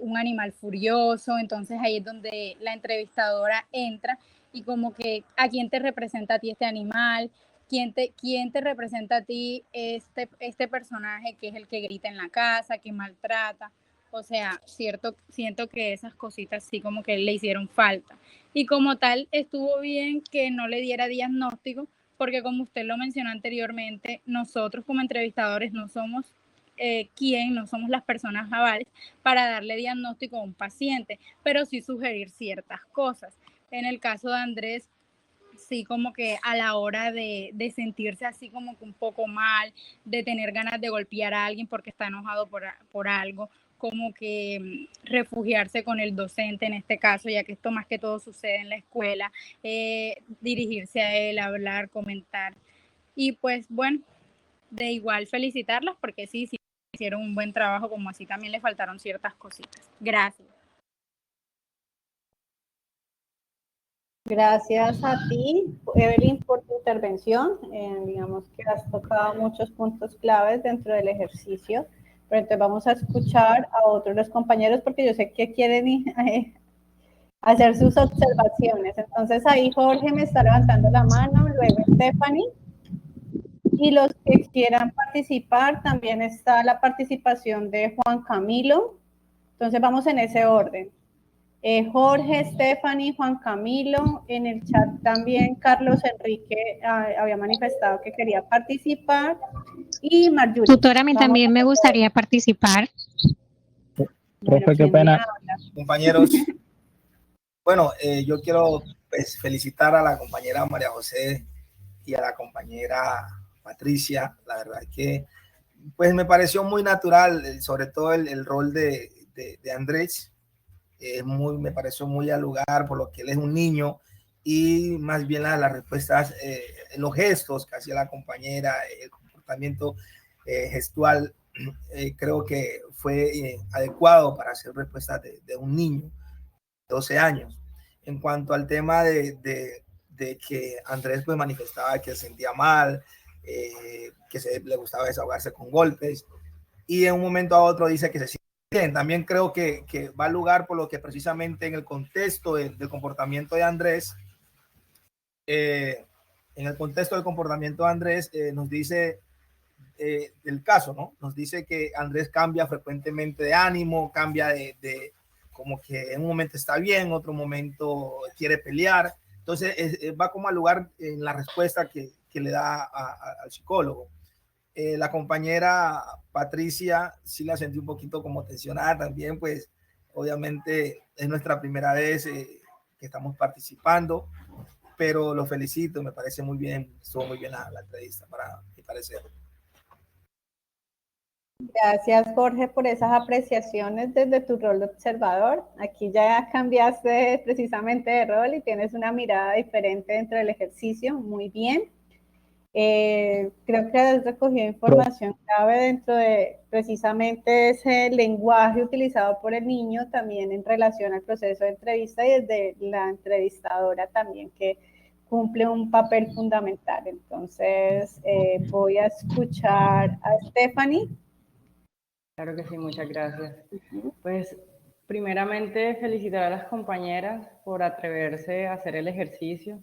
un animal furioso, entonces ahí es donde la entrevistadora entra y como que a quién te representa a ti este animal, quién te representa a ti este personaje que es el que grita en la casa, que maltrata. O sea, siento que esas cositas sí como que le hicieron falta. Y como tal, estuvo bien que no le diera diagnóstico, porque como usted lo mencionó anteriormente, nosotros como entrevistadores no somos no somos las personas avales para darle diagnóstico a un paciente, pero sí sugerir ciertas cosas. En el caso de Andrés, sí como que a la hora de sentirse así como que un poco mal, de tener ganas de golpear a alguien porque está enojado por algo, como que refugiarse con el docente en este caso, ya que esto más que todo sucede en la escuela, dirigirse a él, hablar, comentar. Y pues bueno, de igual felicitarlas porque sí hicieron un buen trabajo, como así también le faltaron ciertas cositas. Gracias. Gracias a ti, Evelyn, por tu intervención. Digamos que has tocado muchos puntos claves dentro del ejercicio, pero entonces vamos a escuchar a otros los compañeros porque yo sé que quieren hacer sus observaciones. Entonces ahí Jorge me está levantando la mano, luego Stephanie. Y los que quieran participar, también está la participación de Juan Camilo. Entonces vamos en ese orden. Jorge, Stephanie, Juan Camilo, en el chat también Carlos Enrique había manifestado que quería participar, y Marjorie. Tutora, a mí también me gustaría participar. Bueno, Profe, qué pena. Compañeros, bueno, yo quiero pues, felicitar a la compañera María José y a la compañera Patricia. La verdad que pues me pareció muy natural, sobre todo el rol de Andrés. Me pareció muy al lugar por lo que él es un niño, y más bien las respuestas, los gestos que hacía la compañera, el comportamiento gestual, creo que fue adecuado para hacer respuestas de un niño de 12 años. En cuanto al tema de que Andrés pues manifestaba que se sentía mal, que le gustaba desahogarse con golpes, y en un momento a otro dice que se siente bien. También creo que va al lugar por lo que precisamente en el contexto del comportamiento de Andrés, nos dice del caso, ¿no? Nos dice que Andrés cambia frecuentemente de ánimo, cambia de como que en un momento está bien, en otro momento quiere pelear. Entonces va como al lugar en la respuesta que le da al psicólogo. La compañera Patricia sí la sentí un poquito como tensionada también, pues obviamente es nuestra primera vez que estamos participando, pero lo felicito, me parece muy bien, estuvo muy bien la entrevista para mi parecer. Gracias, Jorge, por esas apreciaciones desde tu rol de observador. Aquí ya cambiaste precisamente de rol y tienes una mirada diferente dentro del ejercicio. Muy bien. Creo que has recogido información clave dentro de precisamente ese lenguaje utilizado por el niño, también en relación al proceso de entrevista, y desde la entrevistadora también, que cumple un papel fundamental. Entonces, voy a escuchar a Stephanie. Claro que sí, muchas gracias. Pues primeramente felicitar a las compañeras por atreverse a hacer el ejercicio.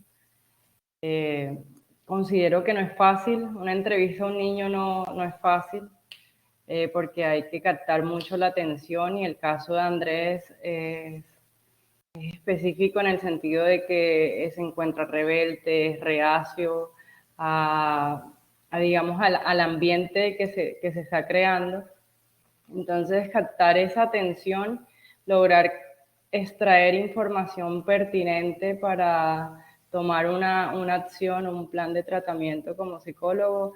Considero que no es fácil, una entrevista a un niño no es fácil, porque hay que captar mucho la atención, y el caso de Andrés es específico en el sentido de que se encuentra rebelde, es reacio digamos, al ambiente que se está creando. Entonces, captar esa atención, lograr extraer información pertinente para tomar una acción o un plan de tratamiento como psicólogo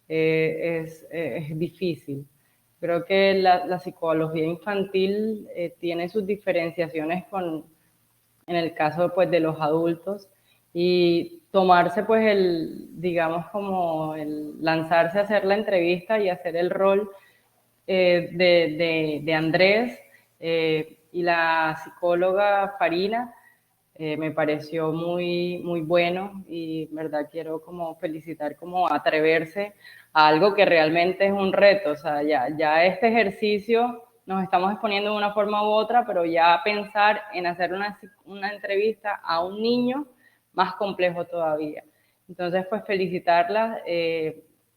es difícil. Creo que la psicología infantil tiene sus diferenciaciones en el caso pues de los adultos, y tomarse pues digamos como el lanzarse a hacer la entrevista y hacer el rol de Andrés y la psicóloga Farina. Me pareció muy, muy bueno y verdad quiero como felicitar como atreverse a algo que realmente es un reto. O sea, ya este ejercicio nos estamos exponiendo de una forma u otra, pero ya pensar en hacer una entrevista a un niño, más complejo todavía. Entonces, pues felicitarlas.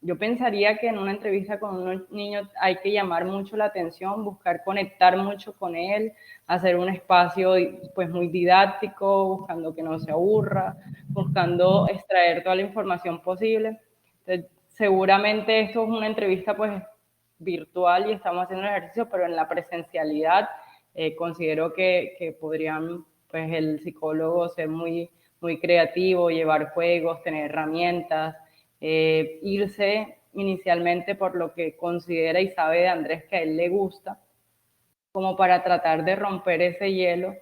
Yo pensaría que en una entrevista con un niño hay que llamar mucho la atención, buscar conectar mucho con él, hacer un espacio pues muy didáctico, buscando que no se aburra, buscando extraer toda la información posible. Entonces, seguramente esto es una entrevista pues virtual y estamos haciendo el ejercicio, pero en la presencialidad considero que podrían pues el psicólogo ser muy, muy creativo, llevar juegos, tener herramientas, irse inicialmente por lo que considera y sabe de Andrés que a él le gusta, como para tratar de romper ese hielo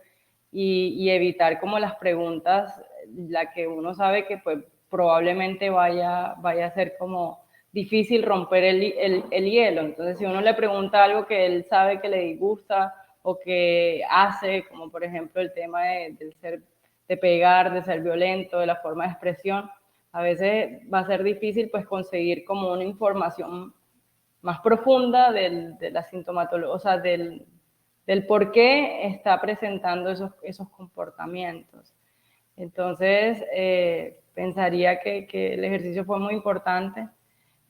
y evitar como las preguntas, la que uno sabe que pues probablemente vaya a ser como difícil romper el hielo. Entonces, si uno le pregunta algo que él sabe que le disgusta o que hace, como por ejemplo el tema de pegar, de ser violento, de la forma de expresión, a veces va a ser difícil pues conseguir como una información más profunda de la sintomatología, o sea, del por qué está presentando esos comportamientos. Entonces, pensaría que el ejercicio fue muy importante.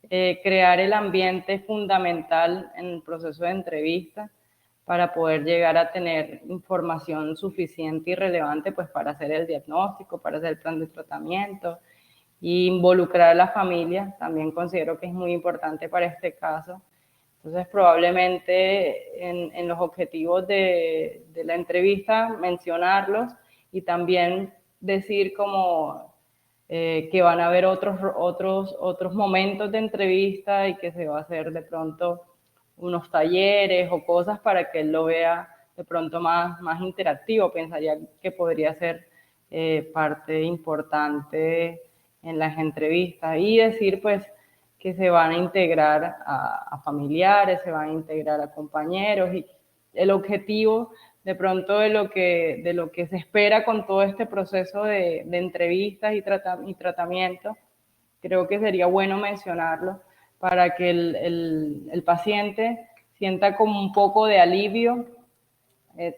Crear el ambiente fundamental en el proceso de entrevista para poder llegar a tener información suficiente y relevante pues, para hacer el diagnóstico, para hacer el plan de tratamiento, y involucrar a la familia, también considero que es muy importante para este caso. Entonces, probablemente en los objetivos de la entrevista mencionarlos y también decir como que van a haber otros momentos de entrevista y que se va a hacer de pronto unos talleres o cosas para que él lo vea de pronto más interactivo. Pensaría que podría ser parte importante en las entrevistas y decir pues que se van a integrar a familiares, se van a integrar a compañeros, y el objetivo de pronto de lo que se espera con todo este proceso de entrevistas y tratamiento, creo que sería bueno mencionarlo para que el paciente sienta como un poco de alivio,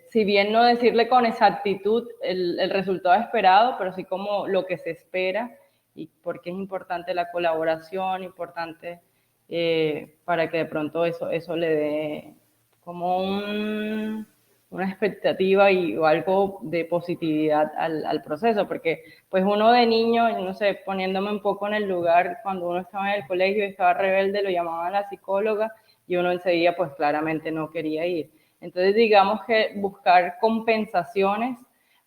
si bien no decirle con exactitud el resultado esperado, pero sí como lo que se espera, y porque es importante la colaboración, importante para que de pronto eso le dé como una expectativa o algo de positividad al proceso, porque pues uno de niño, no sé, poniéndome un poco en el lugar, cuando uno estaba en el colegio y estaba rebelde, lo llamaban a la psicóloga y uno enseguida pues claramente no quería ir. Entonces digamos que buscar compensaciones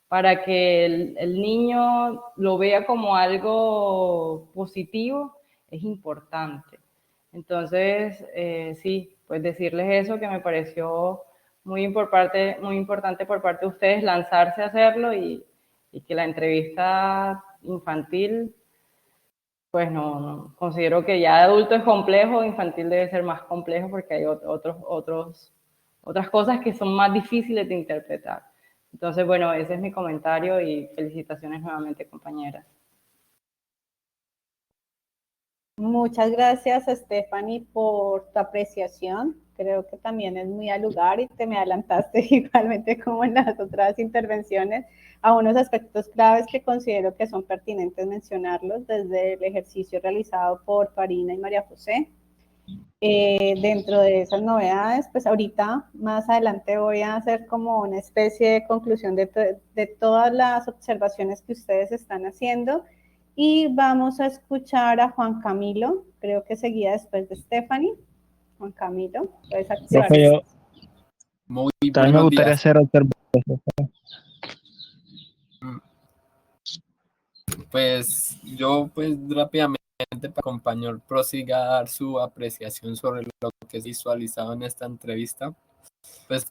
para que el niño lo vea como algo positivo es importante. Entonces, sí, pues decirles eso que me pareció muy importante por parte de ustedes, lanzarse a hacerlo y que la entrevista infantil, pues no, considero que ya de adulto es complejo, infantil debe ser más complejo porque hay otras cosas que son más difíciles de interpretar. Entonces, bueno, ese es mi comentario y felicitaciones nuevamente, compañeras. Muchas gracias, Stephanie, por tu apreciación. Creo que también es muy al lugar y te me adelantaste igualmente como en las otras intervenciones a unos aspectos claves que considero que son pertinentes mencionarlos desde el ejercicio realizado por Farina y María José. Dentro de esas novedades, pues ahorita más adelante voy a hacer como una especie de conclusión de todas las observaciones que ustedes están haciendo, y vamos a escuchar a Juan Camilo, creo que seguía después de Stephanie. Juan Camilo, puedes activar. Muy también me gustaría hacer observaciones. Pues yo pues rápidamente para que el compañero prosiga a dar su apreciación sobre lo que es visualizado en esta entrevista. Pues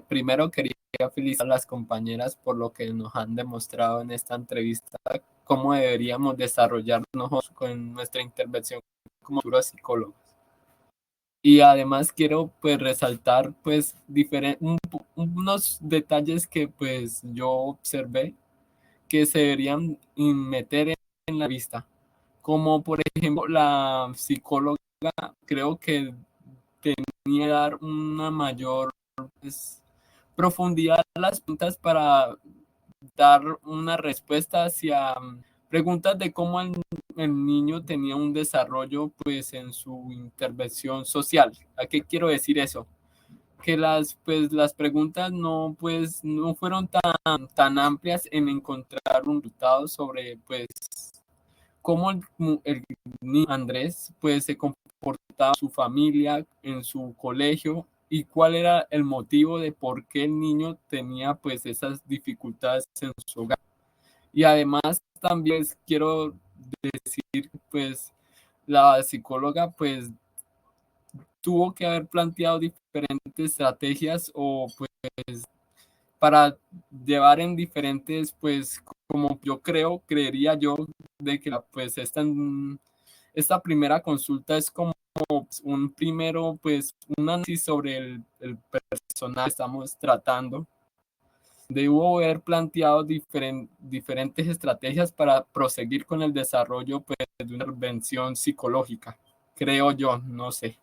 primero quería felicitar a las compañeras por lo que nos han demostrado en esta entrevista, cómo deberíamos desarrollarnos con nuestra intervención como futuros psicólogos. Y además quiero pues resaltar pues unos detalles que pues yo observé que se deberían meter en la vista, como por ejemplo la psicóloga creo que tenía que dar una mayor pues, profundidad a las preguntas para dar una respuesta hacia preguntas de cómo el niño tenía un desarrollo pues en su intervención social. ¿A qué quiero decir eso? Que las preguntas no fueron tan amplias en encontrar un resultado sobre pues cómo el niño Andrés pues se comportaba en su familia, en su colegio, y cuál era el motivo de por qué el niño tenía pues esas dificultades en su hogar. Y además también quiero decir pues la psicóloga pues tuvo que haber planteado diferentes estrategias o pues para llevar en diferentes pues como yo creería yo de que pues esta primera consulta es como un primero pues un análisis sobre el personaje que estamos tratando. Debo haber planteado diferentes estrategias para proseguir con el desarrollo pues, de una intervención psicológica, creo yo, no sé.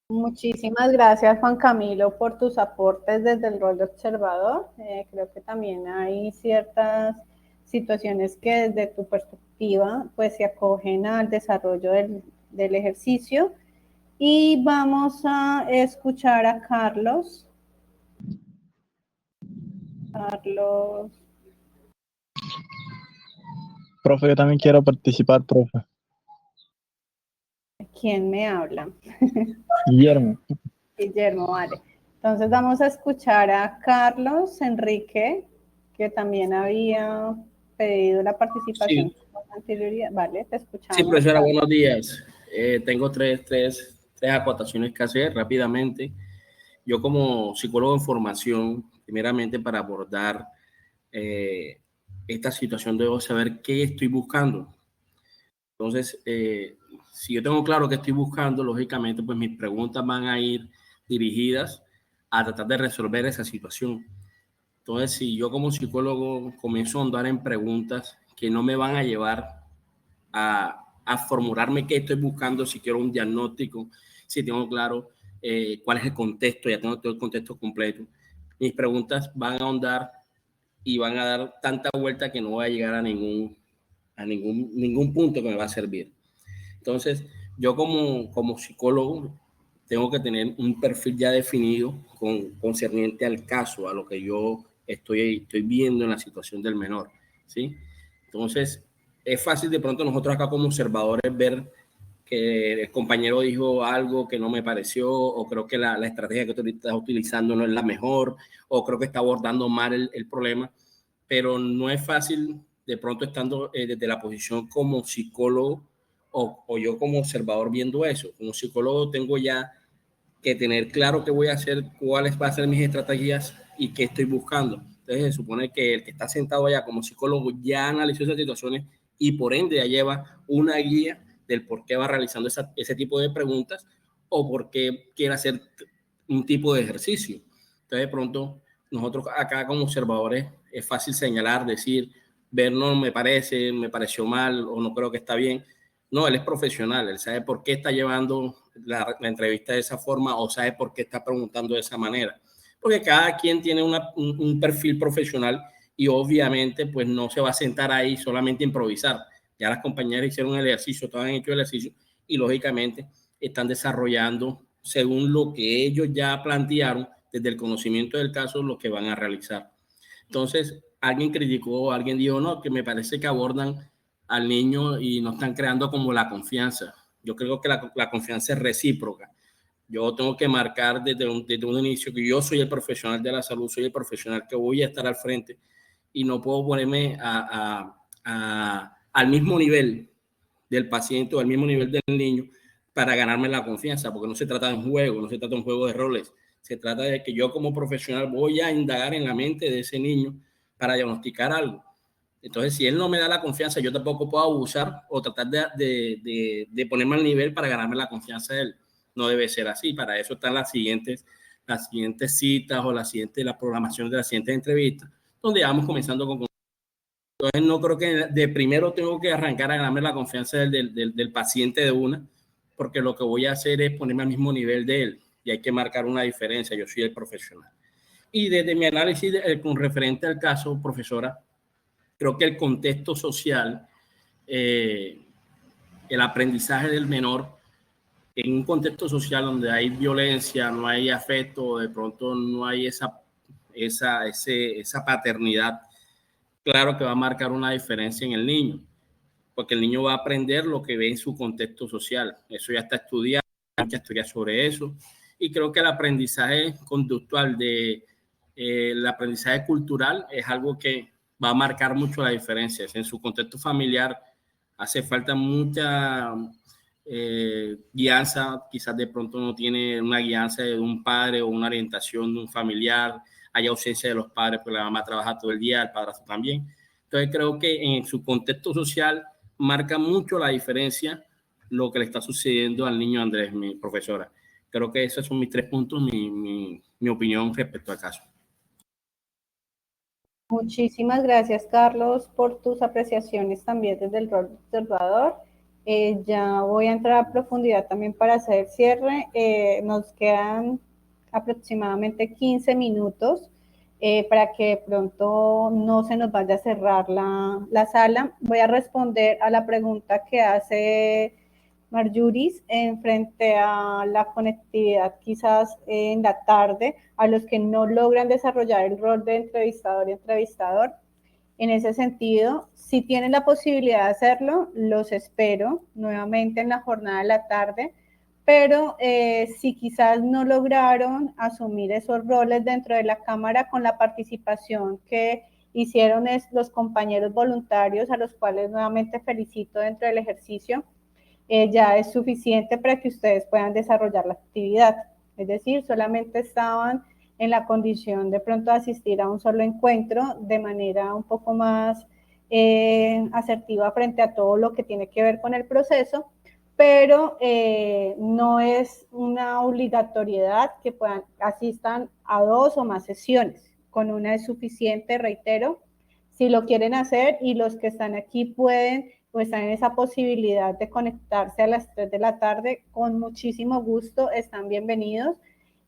Muchísimas gracias, Juan Camilo, por tus aportes desde el rol de observador. Creo que también hay ciertas situaciones que desde tu perspectiva pues se acogen al desarrollo del ejercicio. Y vamos a escuchar a Carlos. Carlos. Profe, yo también quiero participar, profe. ¿Quién me habla? Guillermo. Guillermo, vale. Entonces vamos a escuchar a Carlos Enrique, que también había pedido la participación con anterioridad. Vale, te escuchamos. Sí, profesora, buenos días. Tengo tres acotaciones que hacer rápidamente. Yo como psicólogo en formación, primeramente para abordar esta situación debo saber qué estoy buscando. Entonces, si yo tengo claro qué estoy buscando, lógicamente, pues mis preguntas van a ir dirigidas a tratar de resolver esa situación. Entonces, si yo como psicólogo comienzo a andar en preguntas que no me van a llevar a formularme qué estoy buscando, si quiero un diagnóstico, si tengo claro cuál es el contexto, ya tengo todo el contexto completo, mis preguntas van a ahondar y van a dar tanta vuelta que no voy a llegar a ningún punto que me va a servir. Entonces, yo como psicólogo tengo que tener un perfil ya definido concerniente al caso, a lo que yo estoy viendo en la situación del menor, ¿sí? Entonces, es fácil de pronto nosotros acá como observadores ver que el compañero dijo algo que no me pareció, o creo que la estrategia que tú estás utilizando no es la mejor, o creo que está abordando mal el problema, pero no es fácil de pronto estando desde la posición como psicólogo o yo como observador viendo eso. Como psicólogo tengo ya que tener claro qué voy a hacer, cuáles van a ser mis estrategias y qué estoy buscando. Entonces se supone que el que está sentado allá como psicólogo ya analizó esas situaciones y por ende ya lleva una guía del por qué va realizando ese tipo de preguntas o por qué quiere hacer un tipo de ejercicio. Entonces de pronto nosotros acá como observadores es fácil señalar, decir, ver no me pareció mal o no creo que está bien. No, él es profesional, él sabe por qué está llevando la entrevista de esa forma o sabe por qué está preguntando de esa manera. Porque cada quien tiene un perfil profesional y obviamente pues no se va a sentar ahí solamente a improvisar. Ya las compañeras hicieron el ejercicio, todas han hecho el ejercicio y lógicamente están desarrollando según lo que ellos ya plantearon desde el conocimiento del caso lo que van a realizar. Entonces, alguien criticó, alguien dijo, no, que me parece que abordan al niño y no están creando como la confianza. Yo creo que la confianza es recíproca. Yo tengo que marcar desde un inicio que yo soy el profesional de la salud, soy el profesional que voy a estar al frente y no puedo ponerme al mismo nivel del paciente o al mismo nivel del niño para ganarme la confianza, porque no se trata de un juego, no se trata de un juego de roles, Se trata de que yo como profesional voy a indagar en la mente de ese niño para diagnosticar algo. Entonces, si él no me da la confianza, yo tampoco puedo abusar o tratar de ponerme al nivel para ganarme la confianza de él. No debe ser así. Para eso están las siguientes citas o la programación de las siguientes entrevistas, donde vamos comenzando con... Entonces, no creo que de primero tengo que arrancar a ganarme la confianza del paciente de una, porque lo que voy a hacer es ponerme al mismo nivel de él y hay que marcar una diferencia. Yo soy el profesional. Y desde mi análisis con referente al caso, profesora, creo que el contexto social, el aprendizaje del menor, en un contexto social donde hay violencia, no hay afecto, de pronto no hay esa paternidad, claro que va a marcar una diferencia en el niño, porque el niño va a aprender lo que ve en su contexto social. Eso ya está estudiado, hay que estudiar sobre eso. Y creo que el aprendizaje conductual, el aprendizaje cultural es algo que va a marcar mucho la diferencia. En su contexto familiar hace falta mucha guianza, quizás de pronto no tiene una guianza de un padre o una orientación de un familiar, hay ausencia de los padres porque la mamá trabaja todo el día, el padrastro también. Entonces creo que en su contexto social marca mucho la diferencia lo que le está sucediendo al niño Andrés, mi profesora. Creo que esos son mis 3 puntos, mi opinión respecto al caso. Muchísimas gracias, Carlos, por tus apreciaciones también desde el rol de observador. Ya voy a entrar a profundidad también para hacer el cierre. Nos quedan aproximadamente 15 minutos para que de pronto no se nos vaya a cerrar la sala. Voy a responder a la pregunta que hace Marjuris en frente a la conectividad quizás en la tarde, a los que no logran desarrollar el rol de entrevistador y entrevistador. En ese sentido, si tienen la posibilidad de hacerlo, los espero nuevamente en la jornada de la tarde, pero si quizás no lograron asumir esos roles dentro de la Cámara con la participación que hicieron los compañeros voluntarios, a los cuales nuevamente felicito dentro del ejercicio, ya es suficiente para que ustedes puedan desarrollar la actividad. Es decir, solamente estaban en la condición de pronto de asistir a un solo encuentro de manera un poco más asertiva frente a todo lo que tiene que ver con el proceso, pero no es una obligatoriedad que asistan a 2 o más sesiones. Con una es suficiente, reitero, si lo quieren hacer, y los que están aquí pueden o están en esa posibilidad de conectarse a las 3 de la tarde, con muchísimo gusto están bienvenidos.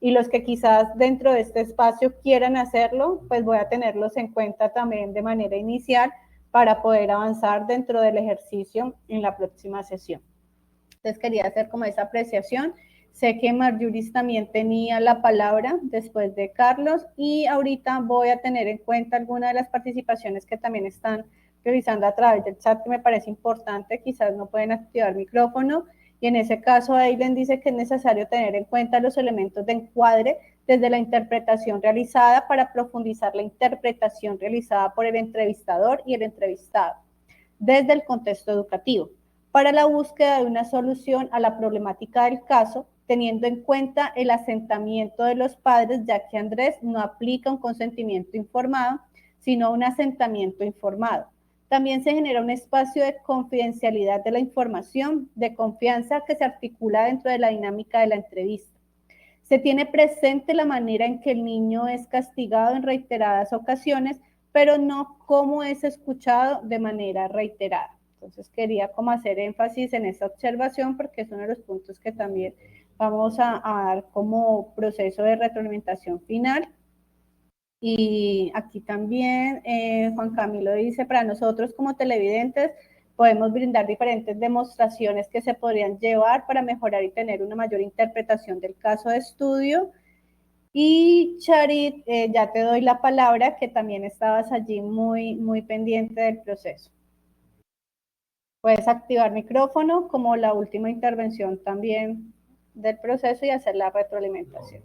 Y los que quizás dentro de este espacio quieran hacerlo, pues voy a tenerlos en cuenta también de manera inicial para poder avanzar dentro del ejercicio en la próxima sesión. Entonces quería hacer como esa apreciación. Sé que Marjuris también tenía la palabra después de Carlos, y ahorita voy a tener en cuenta algunas de las participaciones que también están realizando a través del chat, que me parece importante. Quizás no pueden activar micrófono, y en ese caso Aileen dice que es necesario tener en cuenta los elementos de encuadre desde la interpretación realizada para profundizar la interpretación realizada por el entrevistador y el entrevistado desde el contexto educativo, para la búsqueda de una solución a la problemática del caso, teniendo en cuenta el asentamiento de los padres, ya que Andrés no aplica un consentimiento informado, sino un asentamiento informado. También se genera un espacio de confidencialidad de la información, de confianza, que se articula dentro de la dinámica de la entrevista. Se tiene presente la manera en que el niño es castigado en reiteradas ocasiones, pero no cómo es escuchado de manera reiterada. Entonces quería como hacer énfasis en esa observación, porque es uno de los puntos que también vamos a dar como proceso de retroalimentación final. Y aquí también Juan Camilo dice: para nosotros como televidentes podemos brindar diferentes demostraciones que se podrían llevar para mejorar y tener una mayor interpretación del caso de estudio. Y Charit, ya te doy la palabra, que también estabas allí muy pendiente del proceso. Puedes activar micrófono como la última intervención también del proceso y hacer la retroalimentación.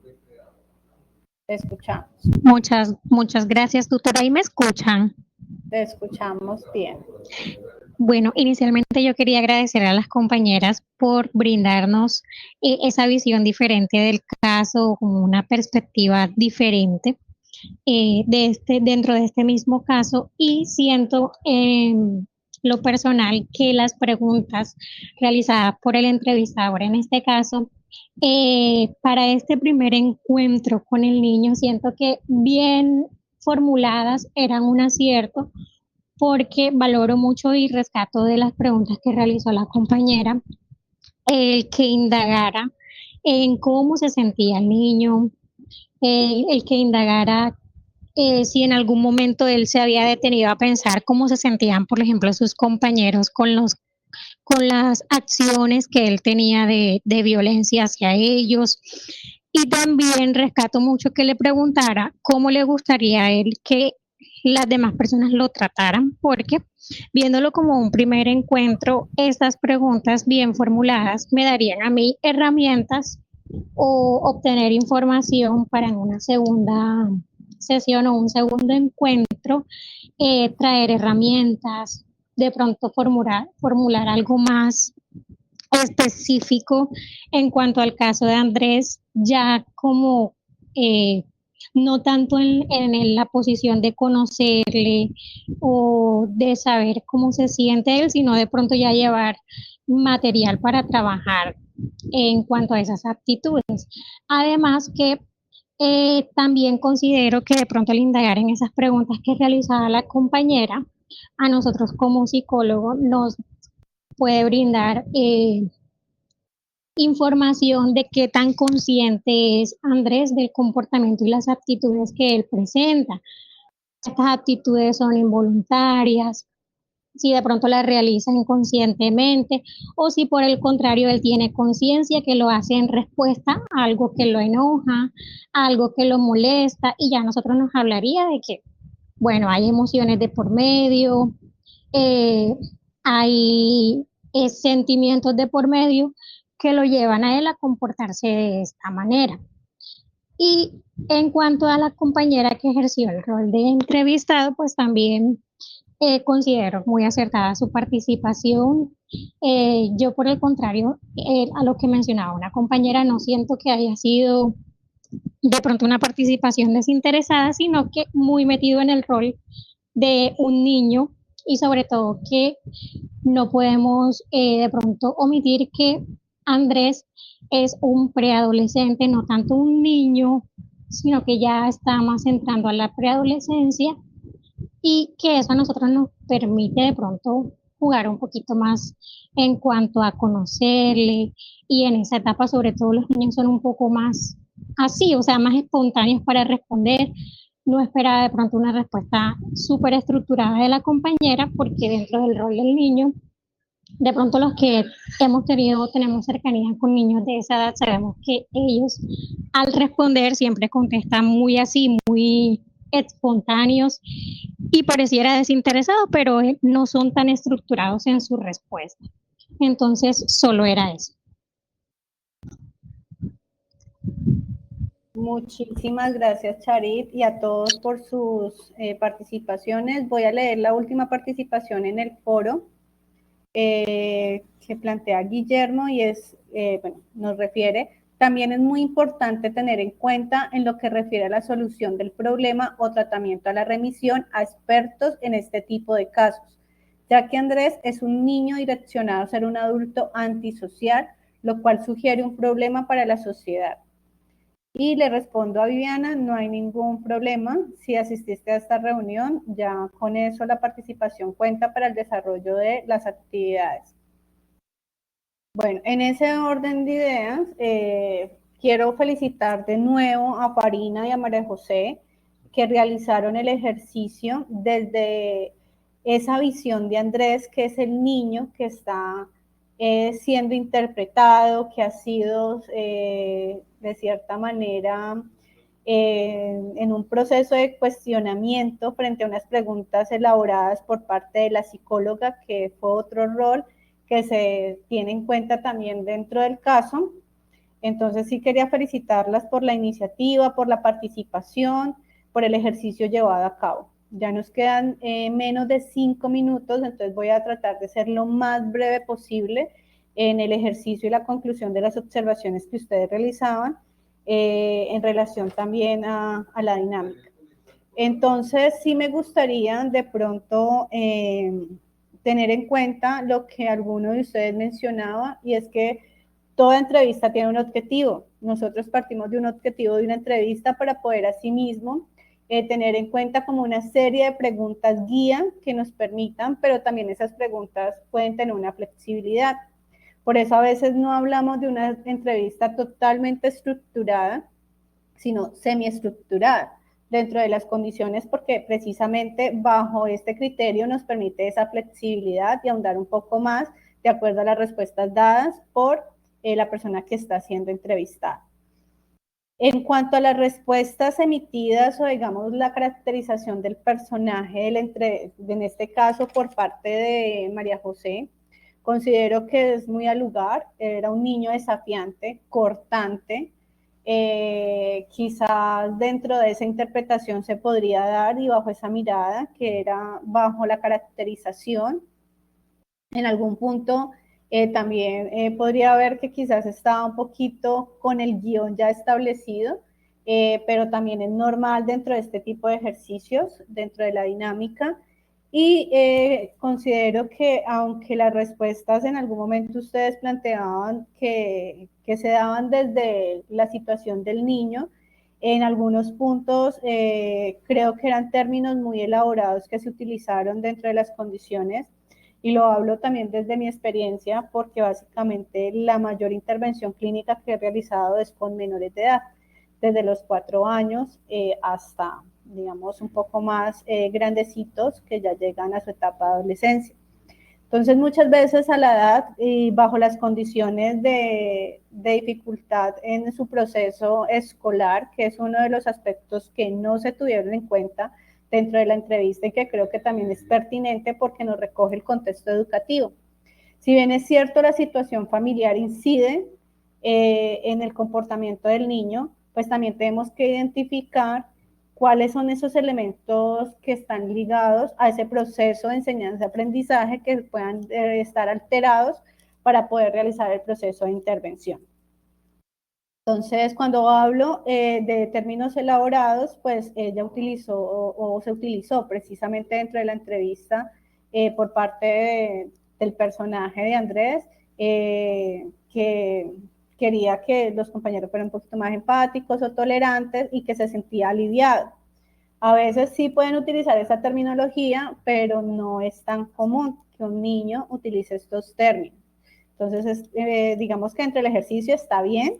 Te escuchamos. Muchas gracias, tutora. ¿Y me escuchan? Te escuchamos bien. Bueno, inicialmente yo quería agradecer a las compañeras por brindarnos esa visión diferente del caso, como una perspectiva diferente dentro de este mismo caso, y siento en lo personal que las preguntas realizadas por el entrevistador en este caso, para este primer encuentro con el niño, siento que bien formuladas eran un acierto, porque valoro mucho y rescato de las preguntas que realizó la compañera, el que indagara en cómo se sentía el niño, el que indagara si en algún momento él se había detenido a pensar cómo se sentían, por ejemplo, sus compañeros con las acciones que él tenía de violencia hacia ellos. Y también rescato mucho que le preguntara cómo le gustaría a él que las demás personas lo trataran, porque viéndolo como un primer encuentro, estas preguntas bien formuladas me darían a mí herramientas o obtener información para en una segunda sesión o un segundo encuentro, traer herramientas, de pronto formular algo más específico en cuanto al caso de Andrés, ya como no tanto en la posición de conocerle o de saber cómo se siente él, sino de pronto ya llevar material para trabajar en cuanto a esas aptitudes. Además que también considero que de pronto al indagar en esas preguntas que realizaba la compañera, a nosotros como psicólogos nos puede brindar información de qué tan consciente es Andrés del comportamiento y las aptitudes que él presenta. Estas aptitudes son involuntarias, si de pronto las realiza inconscientemente o si por el contrario él tiene conciencia que lo hace en respuesta a algo que lo enoja, a algo que lo molesta, y ya nosotros nos hablaría de que, bueno, hay emociones de por medio, hay sentimientos de por medio que lo llevan a él a comportarse de esta manera. Y en cuanto a la compañera que ejerció el rol de entrevistado, pues también considero muy acertada su participación. Yo, por el contrario, a lo que mencionaba una compañera, no siento que haya sido de pronto una participación desinteresada, sino que muy metido en el rol de un niño, y sobre todo que no podemos de pronto omitir que Andrés es un preadolescente, no tanto un niño, sino que ya está más entrando a la preadolescencia, y que eso a nosotros nos permite de pronto jugar un poquito más en cuanto a conocerle, y en esa etapa sobre todo los niños son un poco más así, o sea, más espontáneos para responder. No esperaba de pronto una respuesta súper estructurada de la compañera, porque dentro del rol del niño, de pronto los que tenemos cercanía con niños de esa edad, sabemos que ellos al responder siempre contestan muy así, muy espontáneos, y pareciera desinteresados, pero no son tan estructurados en su respuesta. Entonces, solo era eso. Muchísimas gracias, Charit, y a todos por sus participaciones. Voy a leer la última participación en el foro que plantea Guillermo, y es, bueno, nos refiere: también es muy importante tener en cuenta, en lo que refiere a la solución del problema o tratamiento a la remisión, a expertos en este tipo de casos, ya que Andrés es un niño direccionado a ser un adulto antisocial, lo cual sugiere un problema para la sociedad. Y le respondo a Viviana: no hay ningún problema. Si asististe a esta reunión, ya con eso la participación cuenta para el desarrollo de las actividades. Bueno, en ese orden de ideas, quiero felicitar de nuevo a Farina y a María José, que realizaron el ejercicio desde esa visión de Andrés, que es el niño que está siendo interpretado, que ha sido de cierta manera en un proceso de cuestionamiento frente a unas preguntas elaboradas por parte de la psicóloga, que fue otro rol que se tiene en cuenta también dentro del caso. Entonces sí quería felicitarlas por la iniciativa, por la participación, por el ejercicio llevado a cabo. Ya nos quedan menos de 5 minutos, entonces voy a tratar de ser lo más breve posible en el ejercicio y la conclusión de las observaciones que ustedes realizaban en relación también a la dinámica. Entonces, sí me gustaría de pronto tener en cuenta lo que alguno de ustedes mencionaba, y es que toda entrevista tiene un objetivo. Nosotros partimos de un objetivo de una entrevista para poder asimismo tener en cuenta como una serie de preguntas guía que nos permitan, pero también esas preguntas pueden tener una flexibilidad. Por eso a veces no hablamos de una entrevista totalmente estructurada, sino semiestructurada dentro de las condiciones, porque precisamente bajo este criterio nos permite esa flexibilidad y ahondar un poco más de acuerdo a las respuestas dadas por la persona que está siendo entrevistada. En cuanto a las respuestas emitidas o digamos la caracterización del personaje, en este caso por parte de María José, considero que es muy al lugar. Era un niño desafiante, cortante. Quizás dentro de esa interpretación se podría dar, y bajo esa mirada que era bajo la caracterización, en algún punto también podría ver que quizás estaba un poquito con el guión ya establecido, pero también es normal dentro de este tipo de ejercicios, dentro de la dinámica. Y considero que aunque las respuestas en algún momento ustedes planteaban que se daban desde la situación del niño, en algunos puntos creo que eran términos muy elaborados que se utilizaron dentro de las condiciones, y lo hablo también desde mi experiencia porque básicamente la mayor intervención clínica que he realizado es con menores de edad, desde los 4 años hasta digamos un poco más grandecitos que ya llegan a su etapa de adolescencia. Entonces muchas veces a la edad y bajo las condiciones de dificultad en su proceso escolar, que es uno de los aspectos que no se tuvieron en cuenta dentro de la entrevista y que creo que también es pertinente porque nos recoge el contexto educativo. Si bien es cierto la situación familiar incide en el comportamiento del niño, pues también tenemos que identificar cuáles son esos elementos que están ligados a ese proceso de enseñanza-aprendizaje que puedan estar alterados para poder realizar el proceso de intervención. Entonces, cuando hablo de términos elaborados, pues ella utilizó o se utilizó precisamente dentro de la entrevista por parte del personaje de Andrés, que quería que los compañeros fueran un poquito más empáticos o tolerantes y que se sentía aliviado. A veces sí pueden utilizar esa terminología, pero no es tan común que un niño utilice estos términos. Entonces, digamos que entre el ejercicio está bien,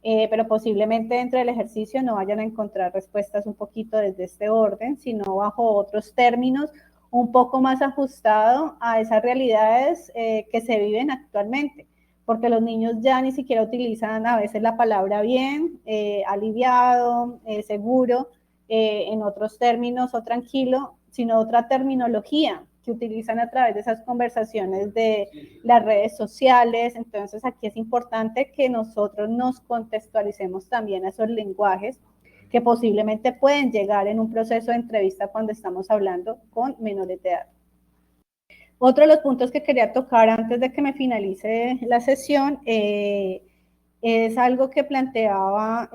pero posiblemente dentro del ejercicio no vayan a encontrar respuestas un poquito desde este orden, sino bajo otros términos un poco más ajustado a esas realidades que se viven actualmente, porque los niños ya ni siquiera utilizan a veces la palabra bien, aliviado, seguro, en otros términos o tranquilo, sino otra terminología que utilizan a través de esas conversaciones de las redes sociales. Entonces aquí es importante que nosotros nos contextualicemos también a esos lenguajes que posiblemente pueden llegar en un proceso de entrevista cuando estamos hablando con menores de edad. Otro de los puntos que quería tocar antes de que me finalice la sesión es algo que planteaba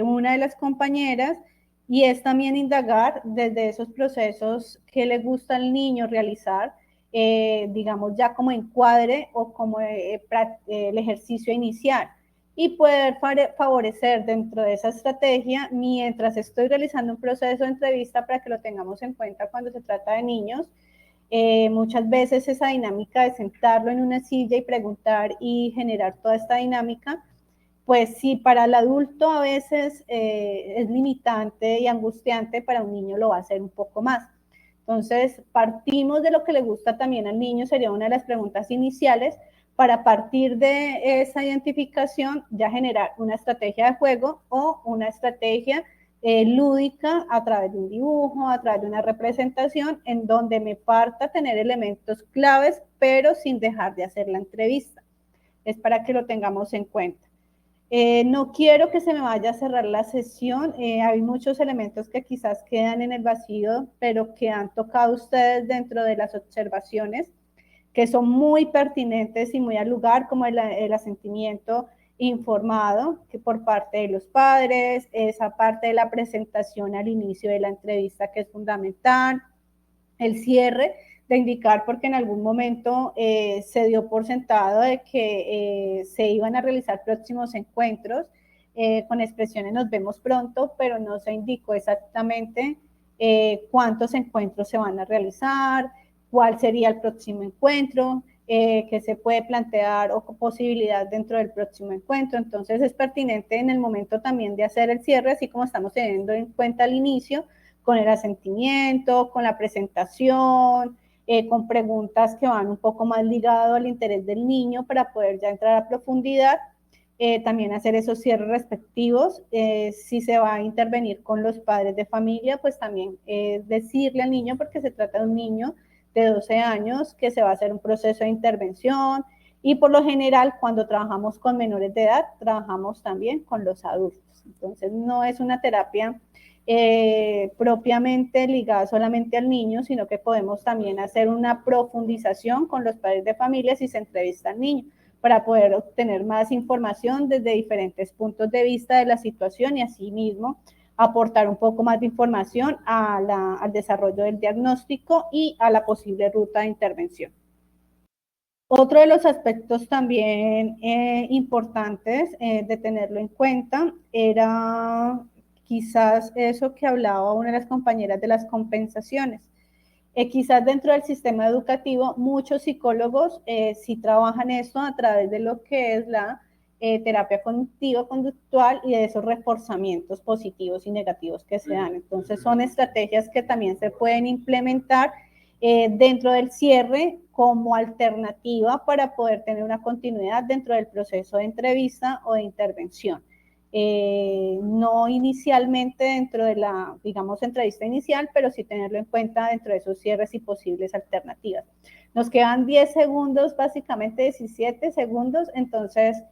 una de las compañeras, y es también indagar desde esos procesos que le gusta al niño realizar, digamos ya como encuadre o como el ejercicio inicial, y poder favorecer dentro de esa estrategia mientras estoy realizando un proceso de entrevista para que lo tengamos en cuenta cuando se trata de niños. Muchas veces esa dinámica de sentarlo en una silla y preguntar y generar toda esta dinámica, pues sí, para el adulto a veces es limitante y angustiante, para un niño lo va a hacer un poco más. Entonces, partimos de lo que le gusta también al niño, sería una de las preguntas iniciales, para partir de esa identificación ya generar una estrategia de juego o una estrategia lúdica a través de un dibujo, a través de una representación, en donde me parta tener elementos claves, pero sin dejar de hacer la entrevista. Es para que lo tengamos en cuenta. No quiero que se me vaya a cerrar la sesión. Hay muchos elementos que quizás quedan en el vacío, pero que han tocado ustedes dentro de las observaciones, que son muy pertinentes y muy al lugar, como el asentimiento informado que por parte de los padres, esa parte de la presentación al inicio de la entrevista que es fundamental, el cierre, de indicar porque en algún momento se dio por sentado de que se iban a realizar próximos encuentros con expresiones nos vemos pronto, pero no se indicó exactamente cuántos encuentros se van a realizar, cuál sería el próximo encuentro, que se puede plantear o posibilidad dentro del próximo encuentro. Entonces es pertinente en el momento también de hacer el cierre, así como estamos teniendo en cuenta al inicio, con el asentimiento, con la presentación, con preguntas que van un poco más ligado al interés del niño para poder ya entrar a profundidad, también hacer esos cierres respectivos. Si se va a intervenir con los padres de familia, pues también decirle al niño, porque se trata de un niño de 12 años, que se va a hacer un proceso de intervención, y por lo general cuando trabajamos con menores de edad, trabajamos también con los adultos. Entonces no es una terapia propiamente ligada solamente al niño, sino que podemos también hacer una profundización con los padres de familia si se entrevista al niño, para poder obtener más información desde diferentes puntos de vista de la situación y asimismo aportar un poco más de información al desarrollo del diagnóstico y a la posible ruta de intervención. Otro de los aspectos también importantes de tenerlo en cuenta era quizás eso que hablaba una de las compañeras de las compensaciones. Quizás dentro del sistema educativo muchos psicólogos sí trabajan esto a través de lo que es la terapia cognitivo-conductual y de esos reforzamientos positivos y negativos que se dan. Entonces son estrategias que también se pueden implementar dentro del cierre como alternativa para poder tener una continuidad dentro del proceso de entrevista o de intervención. No inicialmente dentro de la, digamos, entrevista inicial, pero sí tenerlo en cuenta dentro de esos cierres y posibles alternativas. Nos quedan 10 segundos, básicamente 17 segundos, entonces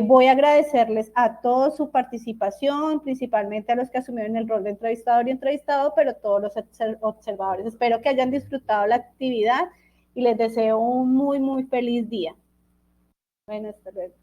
voy a agradecerles a todos su participación, principalmente a los que asumieron el rol de entrevistador y entrevistado, pero todos los observadores. Espero que hayan disfrutado la actividad y les deseo un muy, muy feliz día. Bueno, hasta luego.